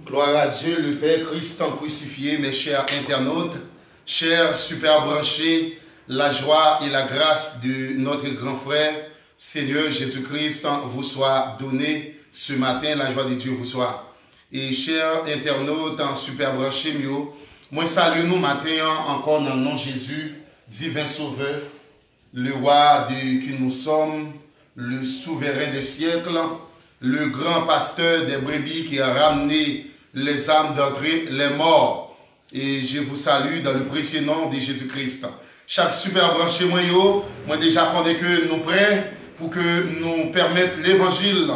Gloire à Dieu, le Père Christ en crucifié, mes chers internautes, chers super branchés, la joie et la grâce de notre grand frère, Seigneur Jésus-Christ, vous soit donnée ce matin, la joie de Dieu vous soit. Et chers internautes en super branchés, moi salue nous matin encore dans le nom de Jésus, divin sauveur, le roi que nous sommes, le souverain des siècles, le grand pasteur des brebis qui a ramené les âmes d'entre les morts. Et je vous salue dans le précieux nom de Jésus-Christ. Chaque super branché, moi déjà connais que nous prêts pour que nous permettre l'évangile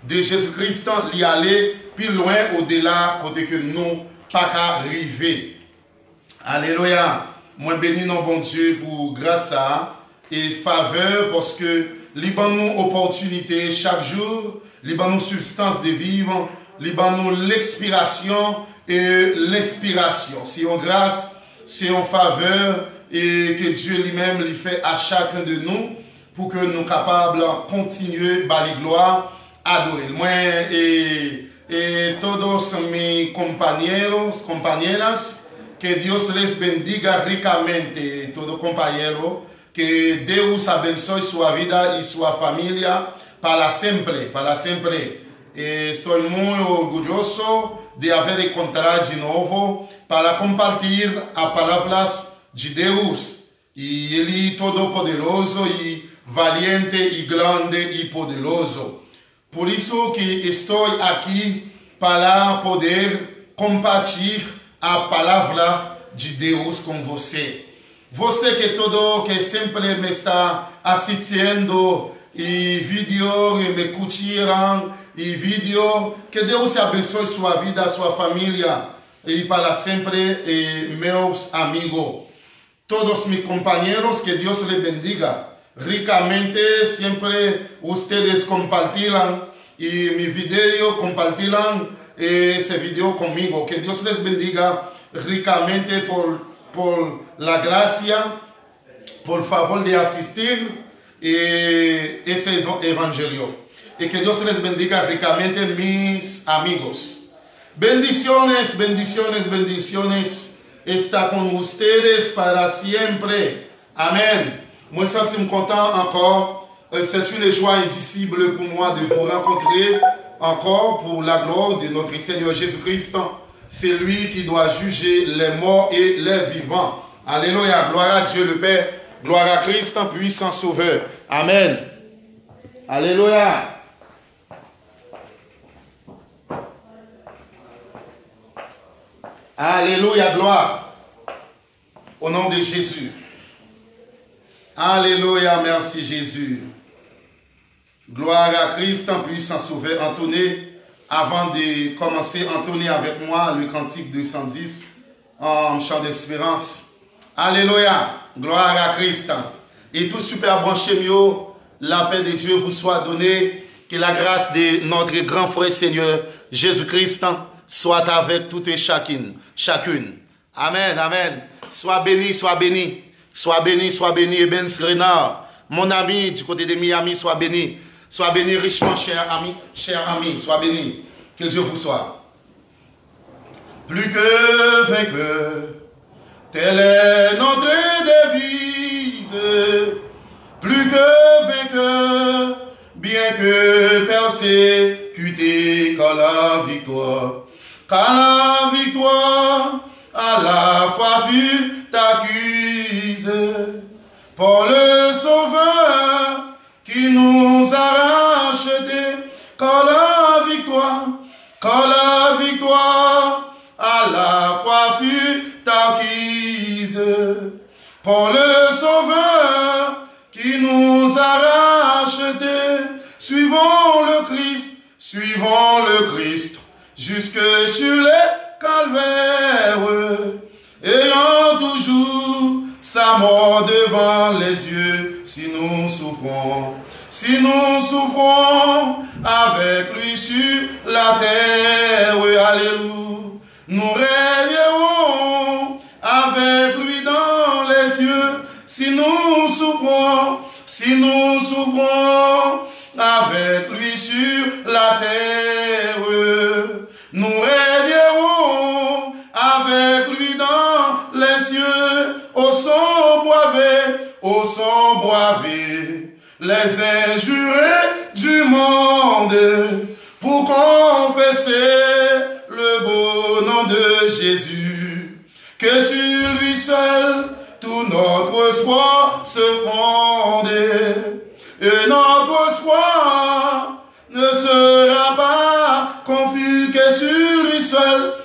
de Jésus-Christ d'y aller plus loin au-delà côté que nous pas qu'à arriver. Alléluia. Moi bénis nos bon Dieu pour grâce à et faveur parce que liban nous opportunité chaque jour, liban nous substance de vivre, liban nous l'expiration et l'inspiration. C'est en grâce, c'est en faveur et que Dieu lui-même lui fait à chacun de nous pour que nous capables de continuer à la gloire, adorer. Moi et todos mis compañeros, compañeras, que Dios les bendiga ricamente, todo compañero, que Deus abençoe sua vida y su familia para siempre, para siempre. Estoy muy orgulloso de haber encontrado de novo para compartilhar as palavras de Deus. E Ele todo-poderoso e valiente e grande e poderoso. Por isso que estou aqui para poder compartilhar a palavra de Deus com você. Você que sempre me está assistindo e vídeo e me curtiram e vídeo, que Deus abençoe sua vida, sua família e para sempre, meus amigos. Todos mis compañeros, que Dios les bendiga ricamente, siempre ustedes compartirán y mi video compartirán ese video conmigo. Que Dios les bendiga ricamente por la gracia, por favor de asistir ese evangelio. Y que Dios les bendiga ricamente, mis amigos. Bendiciones, bendiciones, bendiciones. Está con ustedes para siempre. Amen. Moi, ça, c'est content encore. C'est une joie indicible pour moi de vous rencontrer encore pour la gloire de notre Seigneur Jésus-Christ. C'est lui qui doit juger les morts et les vivants. Alléluia. Gloire à Dieu le Père. Gloire à Christ, puissant sauveur. Amen. Alléluia. Alléluia, gloire. Au nom de Jésus. Alléluia, merci Jésus. Gloire à Christ, puissant sauveur. Entonnez, avant de commencer, entonnez avec moi le cantique 210 en chant d'espérance. Alléluia, gloire à Christ. Et tout super branché mieux, la paix de Dieu vous soit donnée. Que la grâce de notre grand frère Seigneur Jésus-Christ soit avec toutes et chacune. Amen, amen. Sois béni, sois béni. Sois béni, sois béni. Et Ben Renard, mon ami du côté de Miami, sois béni. Sois béni richement, cher ami, sois béni. Que Dieu vous soit. Plus que vainqueur, telle est notre devise. Plus que vainqueur, bien que persécuté, car la victoire. Car la victoire à la fois fut acquise par le Sauveur qui nous a rachetés. Car la victoire à la fois fut acquise par le Sauveur qui nous a rachetés. Suivons le Christ. Jusque sur les calvaires, ayant toujours sa mort devant les yeux, si nous souffrons avec lui sur la terre, alléluia, nous régnerons avec lui dans les yeux, si nous souffrons avec lui sur la terre, nous régnerons les injurés du monde, pour confesser le beau nom de Jésus, que sur lui seul tout notre espoir se fonde, et notre espoir ne sera pas confus, que sur lui seul,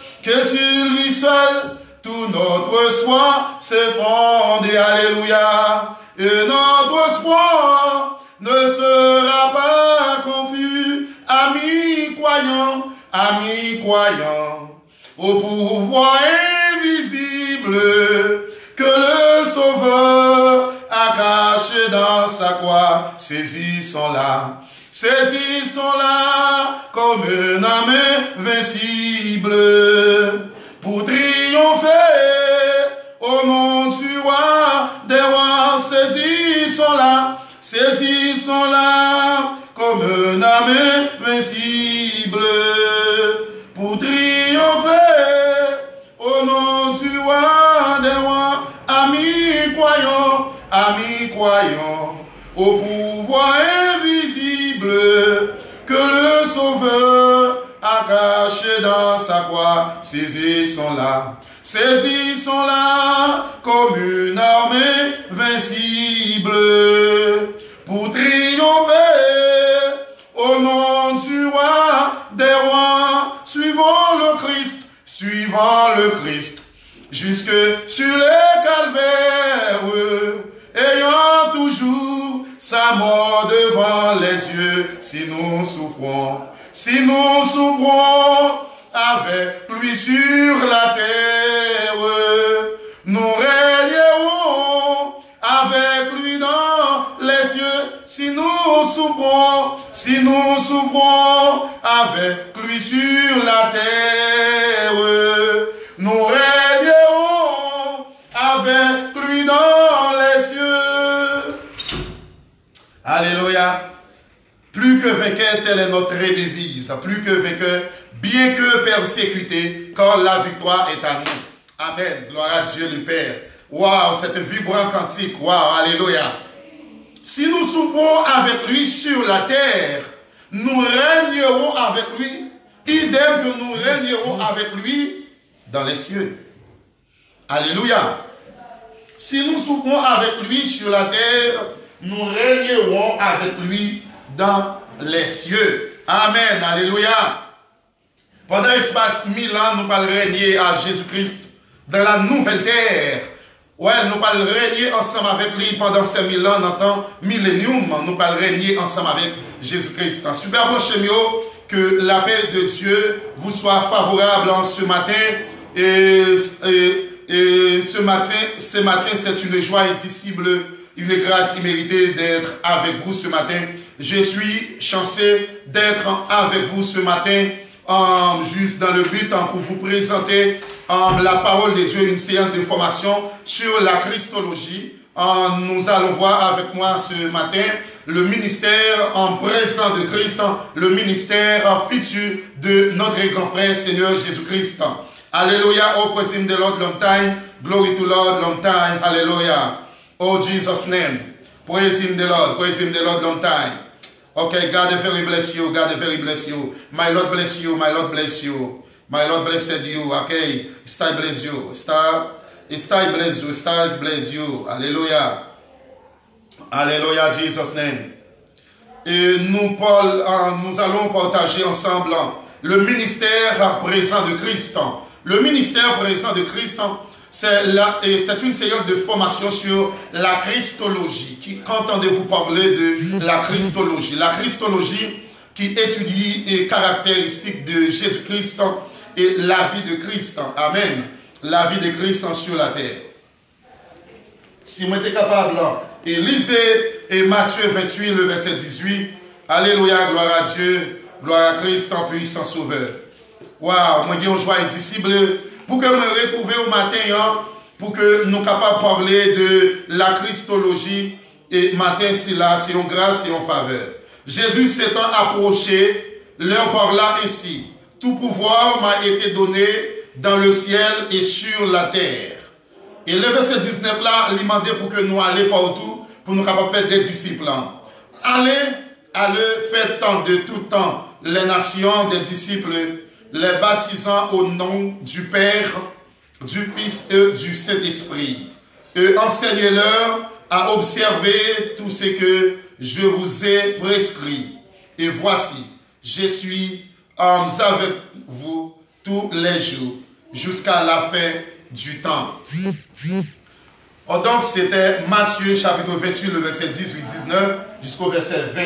tout notre espoir se fonde, alléluia, et notre espoir ne sera pas confus, amis croyants, au pouvoir invisible que le Sauveur a caché dans sa croix. Saisissons-la comme une âme invincible pour triompher au nom du roi des rois. Saisissons-la comme une âme invincible pour triompher au nom du roi des rois. Amis croyants, au pouvoir invisible que le Sauveur a caché dans sa croix. Saisissons-la comme une armée invincible pour triompher au nom du roi des rois. Suivons le Christ jusque sur les calvaires, ayant toujours sa mort devant les yeux. Si nous souffrons avec lui sur la terre, nous régnerons avec lui dans les cieux. Si nous souffrons avec lui sur la terre, nous régnerons avec lui dans les cieux. Alléluia. Plus que vainqueur, telle est notre devise. Plus que vainqueur, bien que persécuté, car la victoire est à nous. Amen. Gloire à Dieu le Père. Waouh, cette vibrant cantique. Waouh, alléluia. Si nous souffrons avec lui sur la terre, nous régnerons avec lui, idem que nous régnerons avec lui dans les cieux. Alléluia. Si nous souffrons avec lui sur la terre, nous régnerons avec lui dans les cieux. Amen. Alléluia. Pendant l'espace 1000 ans, nous allons régner à Jésus-Christ dans la nouvelle terre. Ouais, nous allons régner ensemble avec lui pendant ces 1000 ans, dans le temps millénium. Nous allons régner ensemble avec Jésus-Christ. Super bon chemio, que la paix de Dieu vous soit favorable en ce matin. Et ce matin, c'est une joie indicible, une grâce imméritée d'être avec vous ce matin. Je suis chanceux d'être avec vous ce matin, juste dans le but pour vous présenter la parole de Dieu, une séance de formation sur la Christologie. Nous allons voir avec moi ce matin le ministère en présent de Christ, le ministère futur de notre grand frère Seigneur Jésus-Christ. Alléluia, oh praise him the Lord long time, glory to Lord long time, hallelujah. Oh Jesus name, praise him the Lord long time. Okay, God very bless you, God very bless you. My Lord bless you, my Lord bless you. My Lord blessed you, okay. Star bless you, Star bless you, stars bless you. Alléluia. Alléluia, Jesus name. Et nous allons partager ensemble le ministère présent de Christ. Le ministère présent de Christ, c'est une séance de formation sur la Christologie. Qu'entendez-vous parler de la Christologie? La Christologie qui étudie les caractéristiques de Jésus-Christ et la vie de Christ. Amen. La vie de Christ sur la terre. Si vous êtes capable, et lisez Matthieu 28, le verset 18. Alléluia, gloire à Dieu, gloire à Christ en puissant sauveur. Waouh, moi j'ai une joie indicible pour que me retrouve au matin, pour que nous capables de parler de la Christologie. Et matin, c'est là, c'est une grâce et une faveur. Jésus s'étant approché, leur parla ainsi. Tout pouvoir m'a été donné dans le ciel et sur la terre. Et le verset 19 là, il demandait pour que nous allions partout, pour nous capables faire des disciples. allez, faites de tout temps les nations des disciples, les baptisant au nom du Père, du Fils et du Saint-Esprit. Et enseignez-leur à observer tout ce que je vous ai prescrit. Et voici, je suis avec vous tous les jours, jusqu'à la fin du temps. Oh, donc, c'était Matthieu chapitre 28, le verset 18-19 jusqu'au verset 20.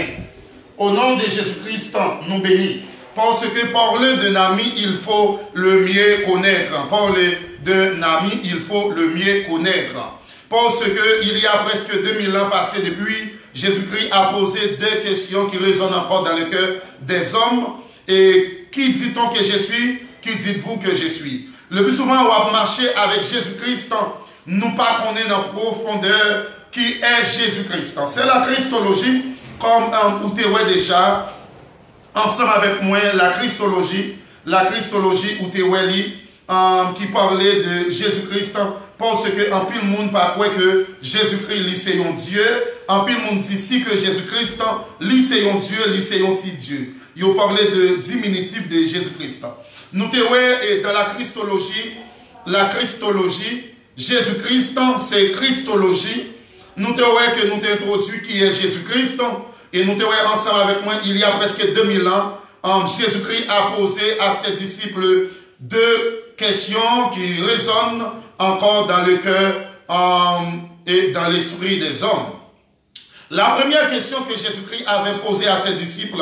Au nom de Jésus-Christ, nous bénis. Parce que parler d'un ami, il faut le mieux connaître. Parler d'un ami, il faut le mieux connaître. Parce qu'il y a presque 2000 ans passés depuis, Jésus-Christ a posé deux questions qui résonnent encore dans le cœur des hommes. Et qui dit-on que je suis? Qui dites-vous que je suis? Le plus souvent, on va marcher avec Jésus-Christ, nous pas connaître en profondeur qui est Jésus-Christ. C'est la Christologie, comme vous avez déjà, ensemble avec moi, la Christologie où tu qui parlait de Jésus-Christ, parce que en pile monde pas croit que Jésus-Christ c'est un Dieu, en pile monde dit si que Jésus-Christ c'est un Dieu, c'est un petit Dieu. Il parlait de diminutif de Jésus-Christ. Nous te voyons dans la Christologie, Jésus-Christ c'est Christologie. Nous te voyons que nous t'introduisons qui est Jésus-Christ et nous te voyons ensemble avec moi il y a presque 2000 ans, Jésus-Christ a posé à ses disciples deux questions qui résonnent encore dans le cœur et dans l'esprit des hommes. La première question que Jésus-Christ avait posée à ses disciples,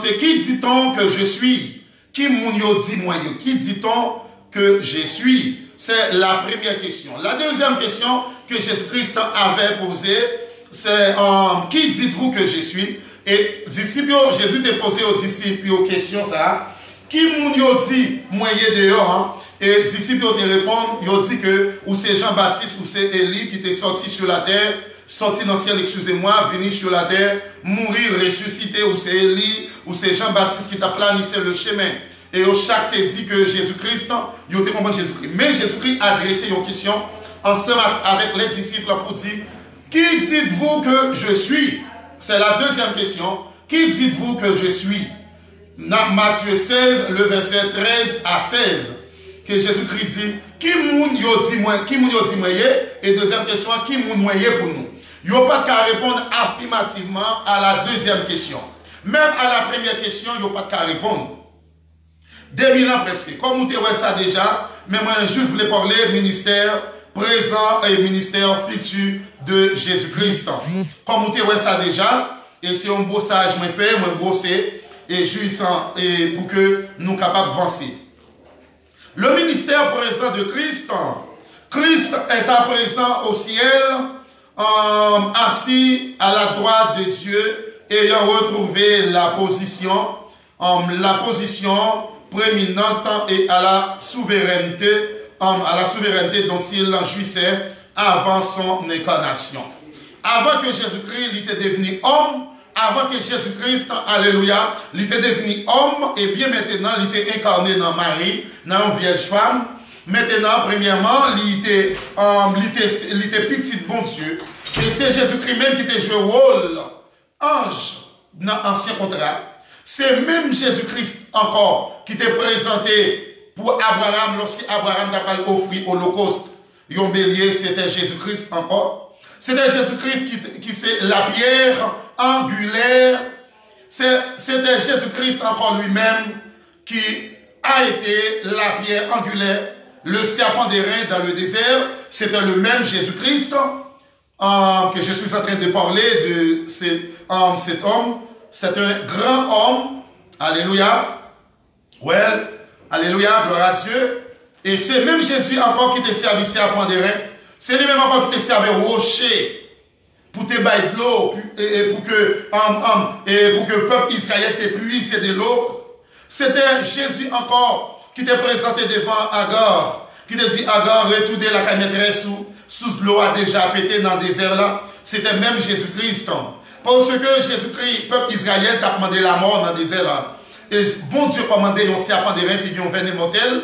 c'est qui dit-on que je suis? Qui m'on dit moi? Qui dit-on que je suis? C'est la première question. La deuxième question que Jésus-Christ avait posée, c'est qui dites-vous que je suis? Et disciples, Jésus t'a posé aux disciples aux questions ça. Qui moun dit moyen dehors? Et disciples te répondent, ils dit que ou c'est Jean-Baptiste ou c'est Élie qui t'est sorti sur la terre, sorti dans le ciel, excusez-moi, venu sur la terre, mourir, ressusciter, ou c'est Élie, ou c'est Jean-Baptiste qui t'a planissé le chemin. Et au chaque te dit que Jésus-Christ, ils ont compris Jésus-Christ. Mais Jésus-Christ a adressé une question ensemble avec les disciples pour dire, qui dites-vous que je suis? C'est la deuxième question. Qui dites-vous que je suis? Matthieu 16, le verset 13 à 16, que Jésus-Christ dit, qui moun yo dit moi, et deuxième question, qui moun moyen pour nous? Yo pas qu'à répondre affirmativement à la deuxième question. Même à la première question, yo pas qu'à répondre. 2000 ans presque. Comme vous avez ça déjà, mais moi juste voulais parler ministère présent et ministère futur de Jésus-Christ. Comme vous avez ça déjà, et c'est un beau sage, moi fait, moi bossé, et jouissant, et pour que nous capables d'avancer. Le ministère présent de Christ, Christ est à présent au ciel, assis à la droite de Dieu, ayant retrouvé la position prééminente et à la souveraineté dont il jouissait avant son incarnation. Avant que Jésus-Christ était devenu homme, avant que Jésus-Christ, alléluia, il était devenu homme, et bien maintenant, il était incarné dans Marie, dans une vierge femme. Maintenant, premièrement, il était petit bon Dieu. Et c'est Jésus-Christ même qui était joué le rôle ange dans l'ancien contrat. C'est même Jésus-Christ encore qui était présenté pour Abraham lorsqu'Abraham n'a pas offert l'Holocauste. Yon bélier, c'était Jésus-Christ encore. C'était Jésus-Christ qui c'est la pierre angulaire. C'était Jésus-Christ encore lui-même qui a été la pierre angulaire. Le serpent d'airain dans le désert, c'était le même Jésus-Christ que je suis en train de parler de cet homme. C'est un grand homme. Alléluia. Well, alléluia, gloire à Dieu. Et c'est même Jésus encore qui te servi serpent d'airain. C'est lui-même encore qui te servi rocher pour te bailler de l'eau et pour que le peuple Israël te puise de l'eau. C'était Jésus encore qui te présenté devant Agar, qui te dit Agar, retournez la camétresse sous l'eau a déjà pété dans le désert là. C'était même Jésus-Christ. Parce que Jésus-Christ, peuple Israël, t'a demandé la mort dans le désert là. Et bon Dieu commandé un serpent d'airain qui ont venin mortel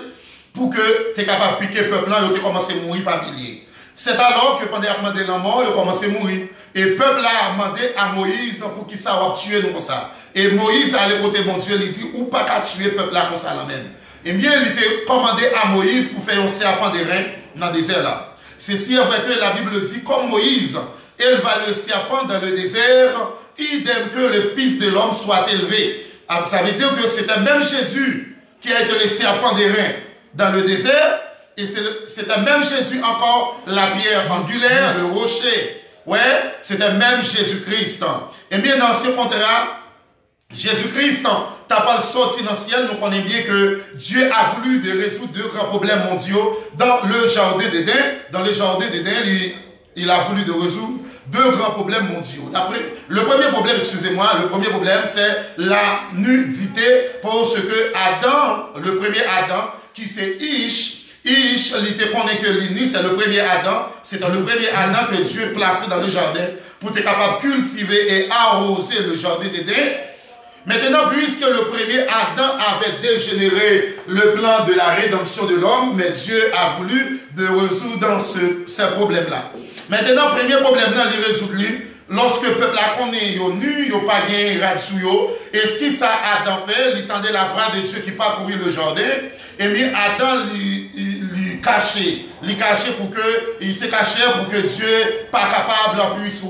pour que tu es capable de piquer le peuple là et tu commences à mourir par milliers. C'est alors que pendant qu'il a demandé la mort, il a commencé à mourir. Et le peuple a demandé à Moïse pour qu'il ça va tuer nous comme ça. Et Moïse allait côté mon Dieu, il dit, ou pas qu'à tuer le peuple là comme ça là même. Et bien, il était commandé à Moïse pour faire un serpent d'airain dans le désert là. Ceci est vrai que la Bible dit, comme Moïse éleva le serpent dans le désert, idem que le Fils de l'homme soit élevé. Alors, ça veut dire que c'était même Jésus qui a été le serpent d'airain dans le désert, et c'était même Jésus encore la pierre angulaire, le rocher. Ouais, c'était même Jésus-Christ. Et bien, dans ce contrat, Jésus-Christ, t'as pas le sorti dans le ciel, nous connaissons bien que Dieu a voulu de résoudre deux grands problèmes mondiaux dans le jardin d'Éden. Dans le jardin d'Éden, il a voulu de résoudre deux grands problèmes mondiaux. Le premier problème, excusez-moi, le premier problème, c'est la nudité, parce que Adam, le premier Adam, qui c'est Ish, il était connaît que l'ini, c'est le premier Adam, c'est dans le premier Adam que Dieu placé dans le jardin pour être capable de cultiver et arroser le jardin d'Éden. Maintenant, puisque le premier Adam avait dégénéré le plan de la rédemption de l'homme, mais Dieu a voulu de résoudre ce problème-là. Maintenant, premier problème, il résout lorsque le peuple a connu, il n'a pas gagné radio, et ce qui ça Adam fait, il tendait la voix de Dieu qui parcourait le jardin, et bien Adam il caché pour que, il s'est caché pour que Dieu pas capable puisse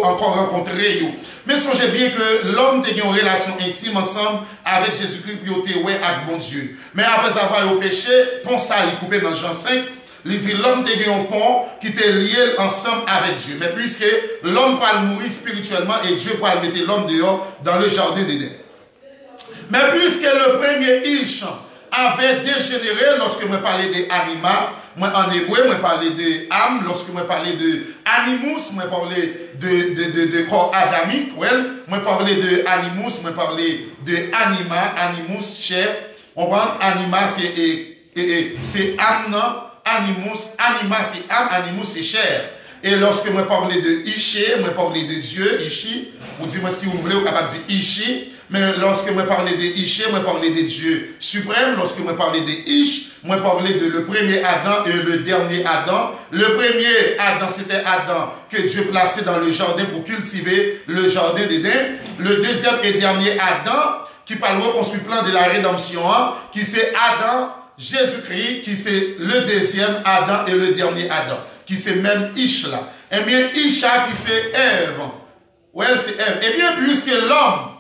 encore rencontrer. Mais songez bien que l'homme a une relation intime ensemble avec Jésus-Christ, puis il avec bon Dieu. Mais après avoir eu péché, pont ça, il coupé dans Jean 5, il dit l'homme a eu un pont qui était lié ensemble avec Dieu. Mais puisque l'homme va mourir spirituellement et Dieu va mettre l'homme dehors dans le jardin d'Éden. Mais puisque le premier Ish avait dégénéré, lorsque je parlais d'anima, moi en hébreu, je parlais de âme, lorsque je parlais de animus, je parlais de corps adamique, je parlais de animus, je parlais de anima, animus, chair. On prend anima, c'est âme, animus, anima, c'est âme, animus, c'est chair. Et lorsque je parlais de Ishi, je parlais de Dieu, Ishi, ou dis-moi si vous voulez, vous capable de dire Ishi. Mais lorsque je parlais de Ishi, je parlais de Dieu suprême. Lorsque je parlais de Ish, je parlais de le premier Adam et le dernier Adam. Le premier Adam, c'était Adam que Dieu plaçait dans le jardin pour cultiver le jardin d'Éden. Le deuxième et dernier Adam, qui parle au plan de la rédemption, qui c'est Adam, Jésus-Christ, qui c'est le deuxième Adam et le dernier Adam, qui c'est même Ish là. Eh bien, Isha qui c'est Ève. Ouais, c'est Ève. Eh bien, puisque l'homme,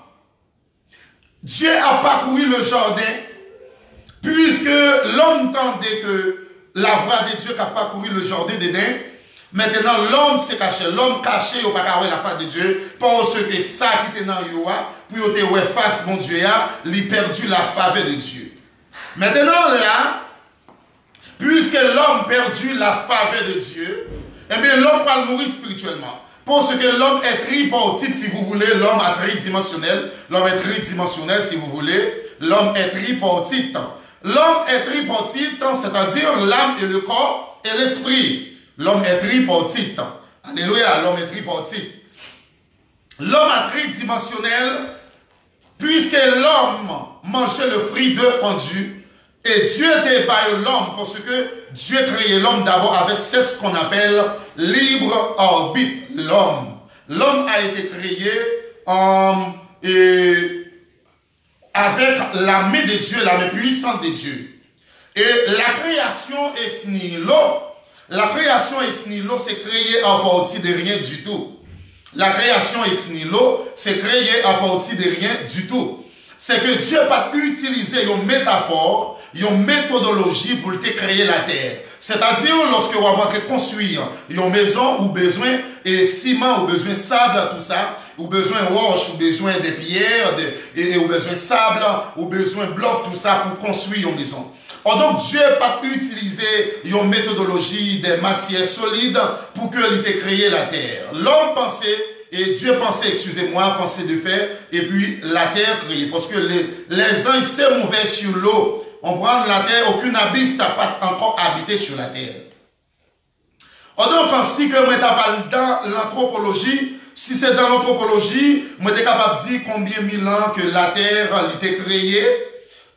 Dieu a parcouru le jardin, puisque l'homme tendait que la voix de Dieu qui a parcouru le jardin d'Éden, maintenant l'homme s'est caché, l'homme caché, il n'a pas la face de Dieu, parce que ça qui était dans Yoa, puis il était face mon Dieu, il a perdu la faveur de Dieu. Maintenant là, puisque l'homme perdu la faveur de Dieu, eh bien l'homme va mourir spirituellement. Parce que l'homme est tripartite, si vous voulez, l'homme est tridimensionnel. L'homme est tridimensionnel, si vous voulez. L'homme est tripartite. L'homme est tripartite, c'est-à-dire l'âme et le corps et l'esprit. L'homme est tripartite. Alléluia, l'homme est tripartite. L'homme est tridimensionnel, puisque l'homme mangeait le fruit de fendu. Et Dieu débaille l'homme parce que Dieu créé l'homme d'abord avec ce qu'on appelle libre arbitre. L'homme a été créé avec la main de Dieu, la main puissante de Dieu. Et la création ex nihilo, c'est créé à partir de rien du tout. La création ex nihilo, c'est créé à partir de rien du tout. C'est que Dieu n'a pas utilisé une métaphore, une méthodologie pour te créer la terre. C'est-à-dire, lorsque vous avez construire une maison, ou besoin de ciment, ou besoin de sable, tout ça, ou besoin de roche, ou besoin de pierres, ou besoin de sable, ou besoin de blocs, tout ça, pour construire une maison. Or, donc, Dieu n'a pas utilisé une méthodologie des matières solides pour qu'il ait créé la terre. L'homme pensait, et Dieu pensait, excusez-moi, pensait de faire, et puis la terre créée. Parce que les uns s'est mauvais sur l'eau. On prend la terre, aucune abysse n'a pas encore habité sur la terre. Or donc, ainsi que moi, dans l'anthropologie, si c'est dans l'anthropologie, moi, je suis capable de dire combien mille ans que la terre a été créée.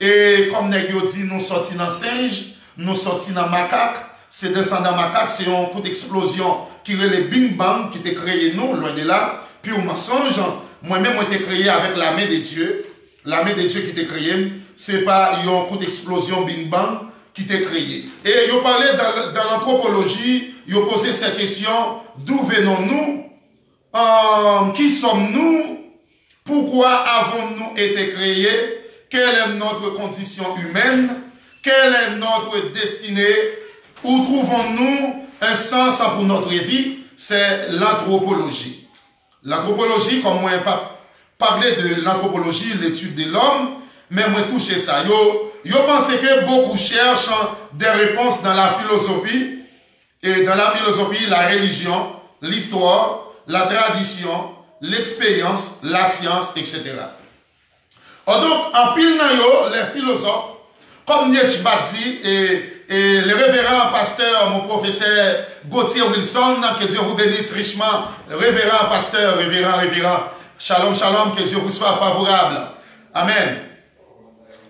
Et comme nous dit, nous sortis dans singe, nous sortis dans macaque. c'est descendant macaque, c'est un coup d'explosion qui est le Bing Bang qui t'a créé nous, loin de là. Puis au mensonge, moi-même, moi, t'ai créé avec la main de Dieu. La main de Dieu qui t'a créé, c'est pas un coup d'explosion Bing Bang qui t'a créé. Et il parlait dans l'anthropologie, il posé cette question, d'où venons-nous? Qui sommes-nous? Pourquoi avons-nous été créés? Quelle est notre condition humaine? Quelle est notre destinée? Où trouvons-nous un sens pour notre vie? C'est l'anthropologie. L'anthropologie, comme moi, parler de l'anthropologie, l'étude de l'homme, mais moi toucher ça. Yo pense que beaucoup cherchent des réponses dans la philosophie, et dans la philosophie, la religion, l'histoire, la tradition, l'expérience, la science, etc. Donc, en pile les philosophes, comme Nietzsche dit, et le révérend pasteur, mon professeur Gauthier Wilson, que Dieu vous bénisse richement, révérend pasteur, révérend, shalom, shalom, que Dieu vous soit favorable. Amen.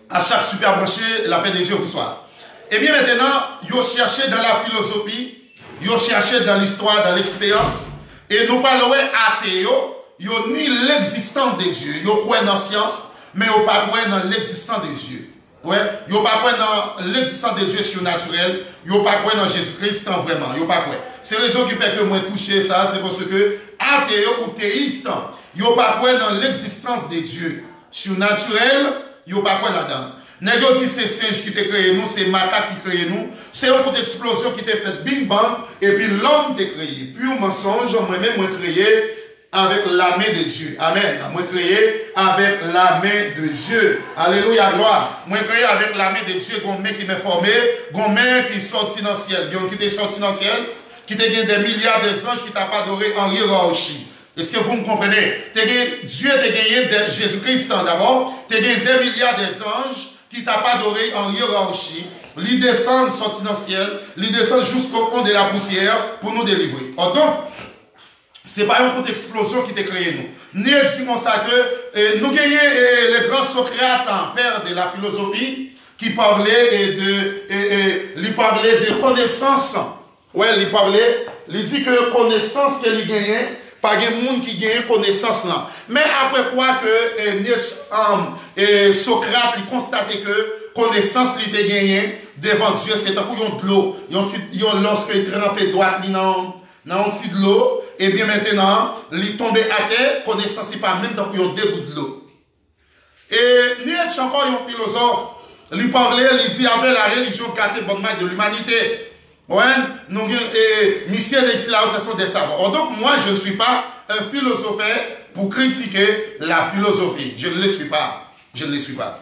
À chaque super branché, la paix de Dieu vous soit. Et bien maintenant, vous cherchez dans la philosophie, vous cherchez dans l'histoire, dans l'expérience, et nous parlons athée, vous ni l'existence de Dieu, vous croyez dans la science, mais vous ne croyez pas dans l'existence de Dieu. Ouais, vous ne croyez pas dans l'existence de Dieu surnaturel, vous ne croyez pas dans Jésus-Christ vraiment, vous ne croyez pas. C'est la raison qui fait que moi toucher ça, c'est parce que athée ou théiste, vous ne croyez pas dans l'existence de Dieu surnaturel, vous ne croyez pas là-dedans. N'est-ce dit c'est singe qui t'a créé nous, c'est macaque qui crée nous, c'est un coup d'explosion qui t'a fait bing bang, et puis l'homme t'a créé. Puis au mensonge, moi-même, moi créé avec la main de Dieu. Amen. Moi créé avec la main de Dieu. Alléluia, gloire. Moi créé avec la main de Dieu, gon main qui m'a formé, gon main qui sorti dans le ciel, qui t'est sorti dans le ciel, qui t'a gagné des milliards d'anges qui t'a pas adoré en hiérarchie. Est-ce que vous me comprenez? Dieu t'a gagné Jésus-Christ d'abord, t'a gagné des milliards d'anges qui t'a pas adoré en hiérarchie. Lui descend, sorti dans le ciel, lui descend jusqu'au fond de la poussière pour nous délivrer. Oh, donc, c'est pas un coup d'explosion qui t'a créé nous. Ni dit comme ça que nous gagnons le grand Socrate, père de la philosophie, qui parlait lui parlait de connaissance. Ouais, il dit que connaissance qu'il gagnait, pas de monde qui gagne connaissance là. Mais après quoi que Nietzsche, Socrate, il constatait que connaissance il était gagné devant Dieu, c'est un couillon de l'eau. Lorsqu'il trempait droite, dans un petit de l'eau, et bien maintenant, il tombait à terre, connaissance n'est pas même dans un dégoût de l'eau. Et Nietzsche, encore un philosophe, lui parlait, il dit après la religion gâtée bonne main de l'humanité. Ouais, nous, mission d'exclamation des savants. Donc, moi, je ne suis pas un philosophe pour critiquer la philosophie. Je ne le suis pas. Je ne le suis pas.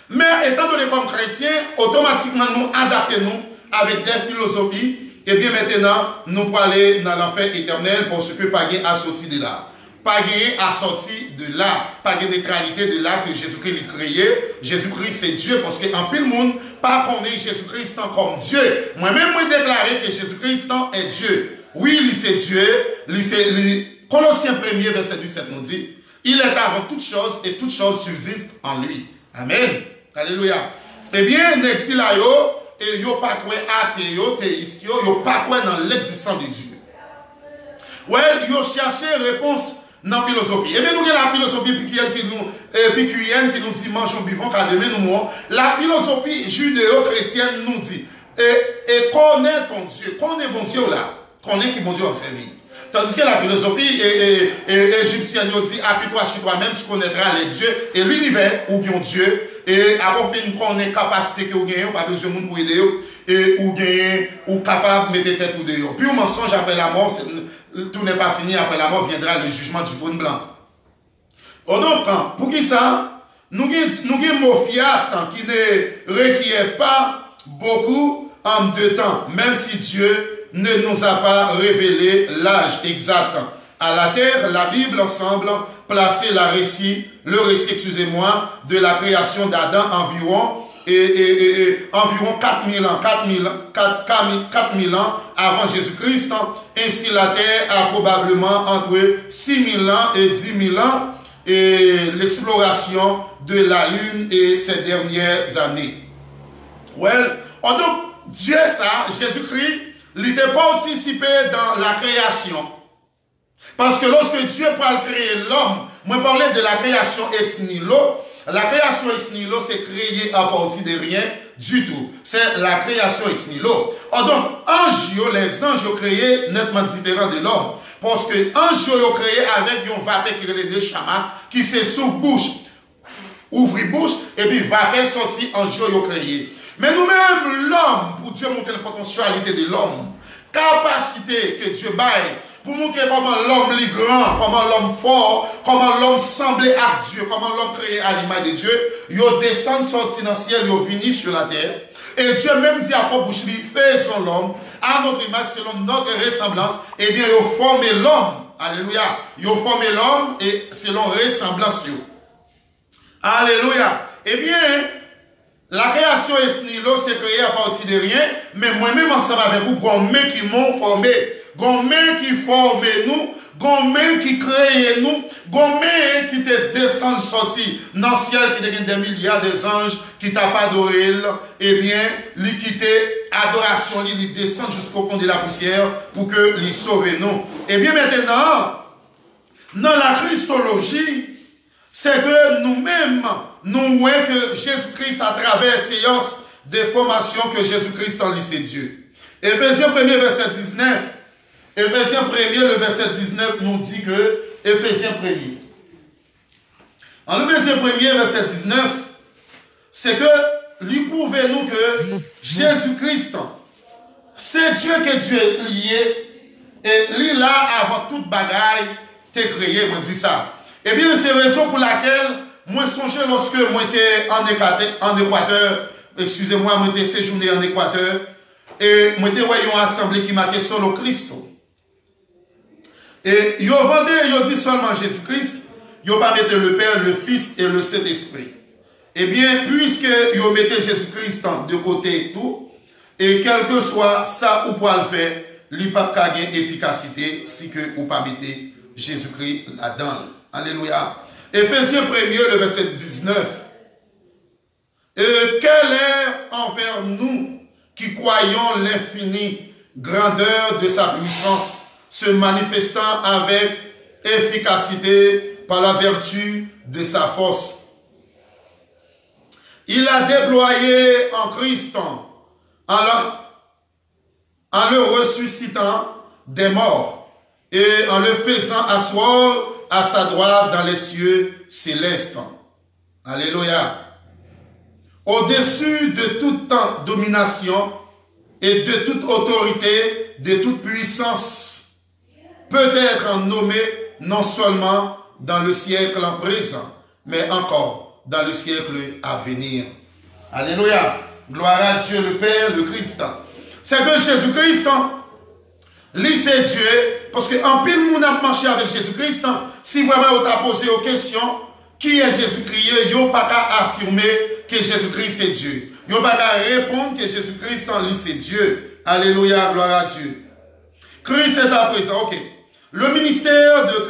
Mais étant donné comme chrétiens, automatiquement, nous adaptons avec des philosophies. Et bien maintenant, nous pouvons aller dans l'enfer éternel parce que pas de assorti de là. Pas de assorti de là. Pas de neutralité de là que Jésus-Christ l'a créé. Jésus-Christ c'est Dieu parce qu'en pile monde, pas qu'on est Jésus-Christ comme Dieu. Moi-même, moi déclaré que Jésus-Christ est Dieu. Oui, lui c'est Dieu. Colossiens 1er, verset 17 nous dit, il est avant toute chose et toute chose subsiste en lui. Amen. Alléluia. Eh bien, Nexi là, et yo pas quoi athée, yo théiste, yo pas quoi dans l'existence de Dieu. Ouais, yo chercher réponse dans la philosophie. Et bien nous avons la philosophie épicurienne qui nous dit mangeons, buvons, car demain nous mourons. La philosophie judéo-chrétienne nous dit et connais ton Dieu, connais bon Dieu là, connais qui bon Dieu observé. Tandis que la philosophie égyptienne dit appuie-toi sur toi-même, tu connaîtras les dieux et l'univers ou bien Dieu. Et après, nous connaissons la capacité que vous gagnez, pas besoin de monde pour aider, et vous gagnez, ou capable de mettre tête ou dehors. Puis, au mensonge après la mort, tout n'est pas fini, après la mort viendra le jugement du trône blanc. Donc, pour qui ça? Nous avons mot fiat qui ne requiert pas beaucoup en deux temps, même si Dieu ne nous a pas révélé l'âge exact. À la terre, la Bible ensemble placer le récit, de la création d'Adam environ 4000 ans avant Jésus-Christ. Ainsi, la terre a probablement entre 6000 ans et 10 000 ans et l'exploration de la Lune et ces dernières années. Donc, Dieu, ça, Jésus-Christ, il n'était pas participé dans la création. Parce que lorsque Dieu parle de créer l'homme, moi parlais de la création ex nihilo. La création ex nihilo, c'est créer à partir de rien du tout. C'est la création ex nihilo. Donc, les anges ont créé nettement différent de l'homme. Parce que les anges ont créé avec un vapeur qui est le chama, qui se sous bouche, ouvre bouche, et puis vapeur sorti, anges ont créé. Mais nous-mêmes, l'homme, pour Dieu montrer la potentialité de l'homme, capacité que Dieu baille, pour montrer comment l'homme est grand, comment l'homme fort, comment l'homme semblait à Dieu, comment l'homme créé à l'image de Dieu, il descend sorti dans le ciel, il venu sur la terre. Et Dieu même dit à Paul Bouche, faisons l'homme à notre image, selon notre ressemblance, et bien il a formé l'homme. Alléluia. Il a formé l'homme et selon ressemblance. Alléluia. Eh bien, la création ex nihilo, c'est créé à partir de rien, mais moi-même ensemble avec vous, gommé qui m'ont formé, gommé qui forme nous, gommé qui crée nous, gommé qui te descend sorti dans le ciel, qui te des milliards d'anges, qui t'a pas adoré, eh bien, lui qui te adoration, lui descend jusqu'au fond de la poussière pour que lui sauve nous. Eh bien, maintenant, dans la Christologie, c'est que nous-mêmes, nous voyons que Jésus-Christ, à travers séance de formation que Jésus-Christ en lycée Dieu. Éphésiens 1er, verset 19. Éphésiens 1er, le verset 19 nous dit que, Éphésiens 1er. En Éphésiens 1er, verset 19, c'est que, lui prouvez nous que Jésus-Christ, c'est Dieu que Dieu est lié, et lui là, avant toute bagaille, t'es créé, moi dit ça. Eh bien, c'est la raison pour laquelle, moi songeais lorsque moi j'étais en Équateur, excusez-moi, moi j'étais séjourné en Équateur, et moi j'étais une assemblée qui marquait solo Christo. Et ils vendaient, ils dit seulement Jésus-Christ, ils n'ont pas mis le Père, le Fils et le Saint-Esprit. Eh bien, puisque ils mettaient Jésus-Christ de côté et tout, et quel que soit ça ou pas le faire, il n'y a pas d'efficacité si que ou pas mettez Jésus-Christ là-dedans. Alléluia. Éphésiens 1er, le verset 19. Et quel est envers nous qui croyons l'infinie grandeur de sa puissance, se manifestant avec efficacité par la vertu de sa force. Il a déployé en Christ, en le ressuscitant des morts et en le faisant asseoir à sa droite dans les cieux célestes. Alléluia. Au-dessus de toute domination et de toute autorité, de toute puissance, peut être nommé non seulement dans le siècle en présent, mais encore dans le siècle à venir. Alléluia. Gloire à Dieu le Père, le Christ. C'est que Jésus-Christ, lui c'est Dieu, parce qu'en pile monde a marché avec Jésus-Christ, si vraiment on t'a posé aux questions, qui est Jésus-Christ, il n'y a pas qu'à affirmer que Jésus-Christ c'est Dieu. Il n'y a pas qu'à répondre que Jésus-Christ en lui c'est Dieu. Alléluia, gloire à Dieu. Christ est à présent, ok. Le ministère de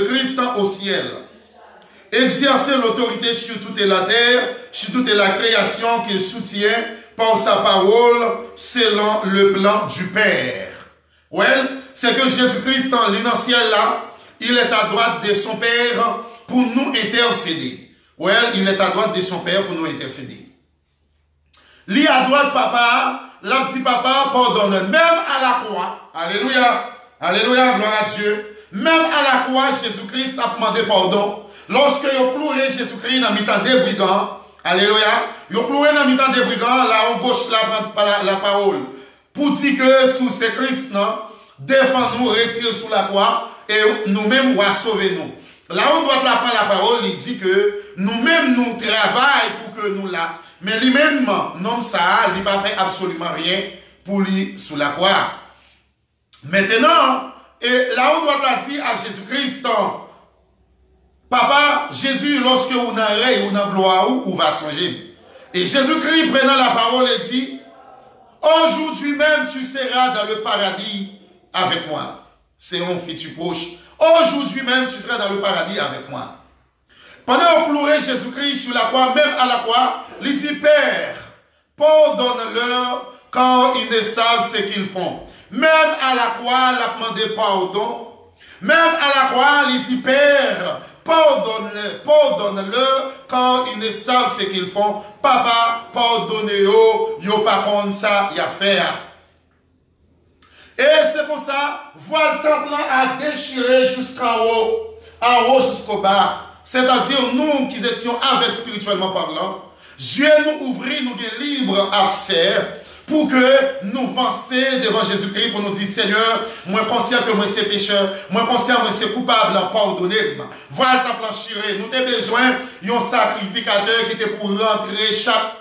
Christ au ciel. Exercer l'autorité sur toute la terre, sur toute la création qu'il soutient par sa parole selon le plan du Père. Well, c'est que Jésus-Christ en l'initial là, il est à droite de son Père pour nous intercéder. Well, il est à droite de son Père pour nous intercéder. Lui à droite, papa, là petit papa pardonne même à la croix. Alléluia. Alléluia, gloire à Dieu. Même à la croix, Jésus-Christ a demandé pardon. Lorsque il a pleuré Jésus-Christ dans le mi-temps des brigands, alléluia, il a pleuré dans le mi-temps des brigands, là en gauche, la parole, pour dire que sous ce Christ, défends-nous, retire sous la croix, et nous-mêmes, on va sauver nous. Là on doit prendre la parole, il dit que nous-mêmes, nous travaillons pour que nous là. Mais lui-même, non, ça, il n'a pas fait absolument rien pour lui sous la croix. Maintenant, et là on doit dire à Jésus-Christ, Papa, Jésus, lorsque vous n'avez ou dans gloire, où va songer. Et Jésus-Christ, prenant la parole, et dit, aujourd'hui même, tu seras dans le paradis avec moi. C'est un futur proche. Aujourd'hui même, tu seras dans le paradis avec moi. Pendant qu'on pleurait Jésus-Christ sur la croix, même à la croix, il dit, Père, pardonne-leur quand ils ne savent ce qu'ils font. Même à la croix, il a demandé pardon. Même à la croix, il dit, Père, pardonne-leur quand ils ne savent ce qu'ils font. Papa, pardonnez-eux, yo pas comme ça, y a faire. Et c'est comme ça, voilà le temple a déchiré jusqu'en haut jusqu'au bas. C'est-à-dire, nous qui étions avec spirituellement parlant, Dieu nous ouvrit, nous avons libre accès pour que nous avancions devant Jésus-Christ pour nous dire, Seigneur, moi conscient que moi c'est pécheur, moi conscient que moi c'est coupable, pardonnez-moi. Voilà le temple chiré. Nous avons besoin d'un sacrificateur qui était pour rentrer chaque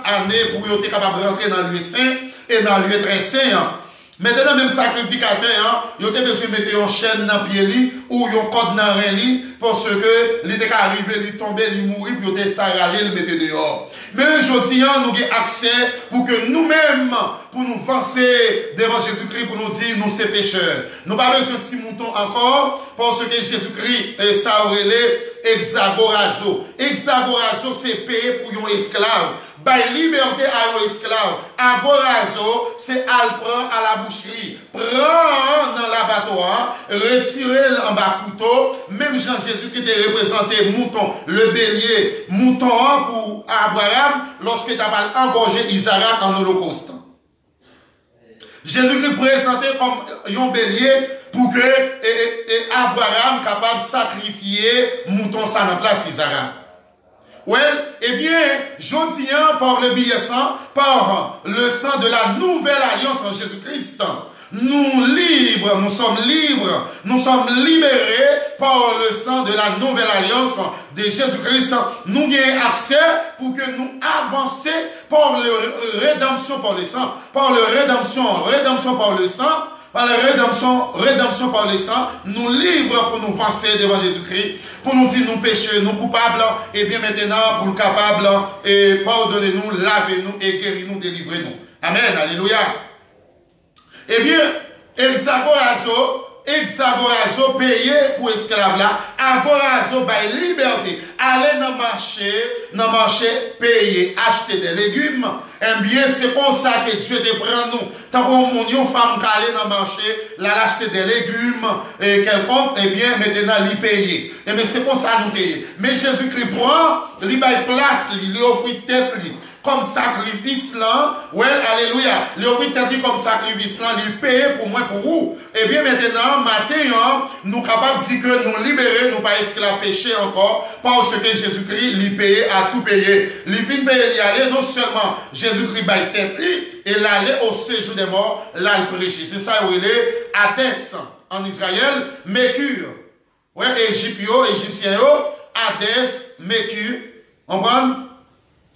année pour être capable de rentrer dans le lieu saint et dans le lieu très saint. Maintenant, même sacrificateur, il a besoin de mettre une chaîne dans le pied ou un code dans le rein parce que il est arrivé, il tombe, il mourit, puis il est râler, il mettre dehors. Mais aujourd'hui, nous avons accès pour que nous-mêmes, pour nous avancer devant Jésus-Christ, pour nous dire, nous sommes pécheurs. Nous n'avons pas besoin de petit mouton encore parce que Jésus-Christ, ça aurait exagorazo. Exagorazo, c'est payé pour un esclave. By liberté à un esclave. Agorazo, c'est à prendre à la boucherie. Prends dans l'abattoir, retirez en bas couteau. Même Jean-Jésus qui était représenté mouton, le bélier, mouton pour Abraham, lorsqu'il a engorgé Isaac en holocauste. Jésus-Christ présenté comme un bélier pour que Abraham capable de sacrifier mouton ça en place Isaac. Well, eh bien, je dis par le billet sang, par le sang de la nouvelle alliance en Jésus-Christ, nous sommes libres, nous sommes libérés par le sang de la nouvelle alliance de Jésus-Christ. Nous avons accès pour que nous avancions par la rédemption par le sang, par la rédemption par le sang. Par la rédemption par le sang, nous libres pour nous avancer devant Jésus-Christ, pour nous dire nous pécheurs, nous coupables, et bien maintenant pour le capable, et pardonnez-nous, lavez-nous, et guéris-nous, délivrez-nous. Amen, alléluia. Eh bien, Exagorazo payé pour esclave là, Agorazo by liberté. Allez dans le marché, payer, acheter des légumes. Eh bien, c'est pour ça que Dieu te prend nous. Tant qu'on une femme qui allait dans le marché, là, acheter des légumes, et quelconque, eh bien, maintenant, lui payer. Eh bien, c'est pour ça nous payer. Mais Jésus-Christ prend, lui bail place, lui offre tête, lui. Comme sacrifice là, ouais, alléluia, le offrir comme sacrifice là, lui payer pour moi, pour vous. Eh bien maintenant, matin, nous capables de dire que nous libérer, nous pas esclaves péché encore, parce que Jésus-Christ lui paye à tout payer. Lui fin payer, il aller, non seulement Jésus-Christ baille tête, et l'aller au séjour des morts, là le prêcher. C'est ça où il est, Hadès en Israël, Mercure. Ouais, Égyptien, Hadès, Mercure, on prend.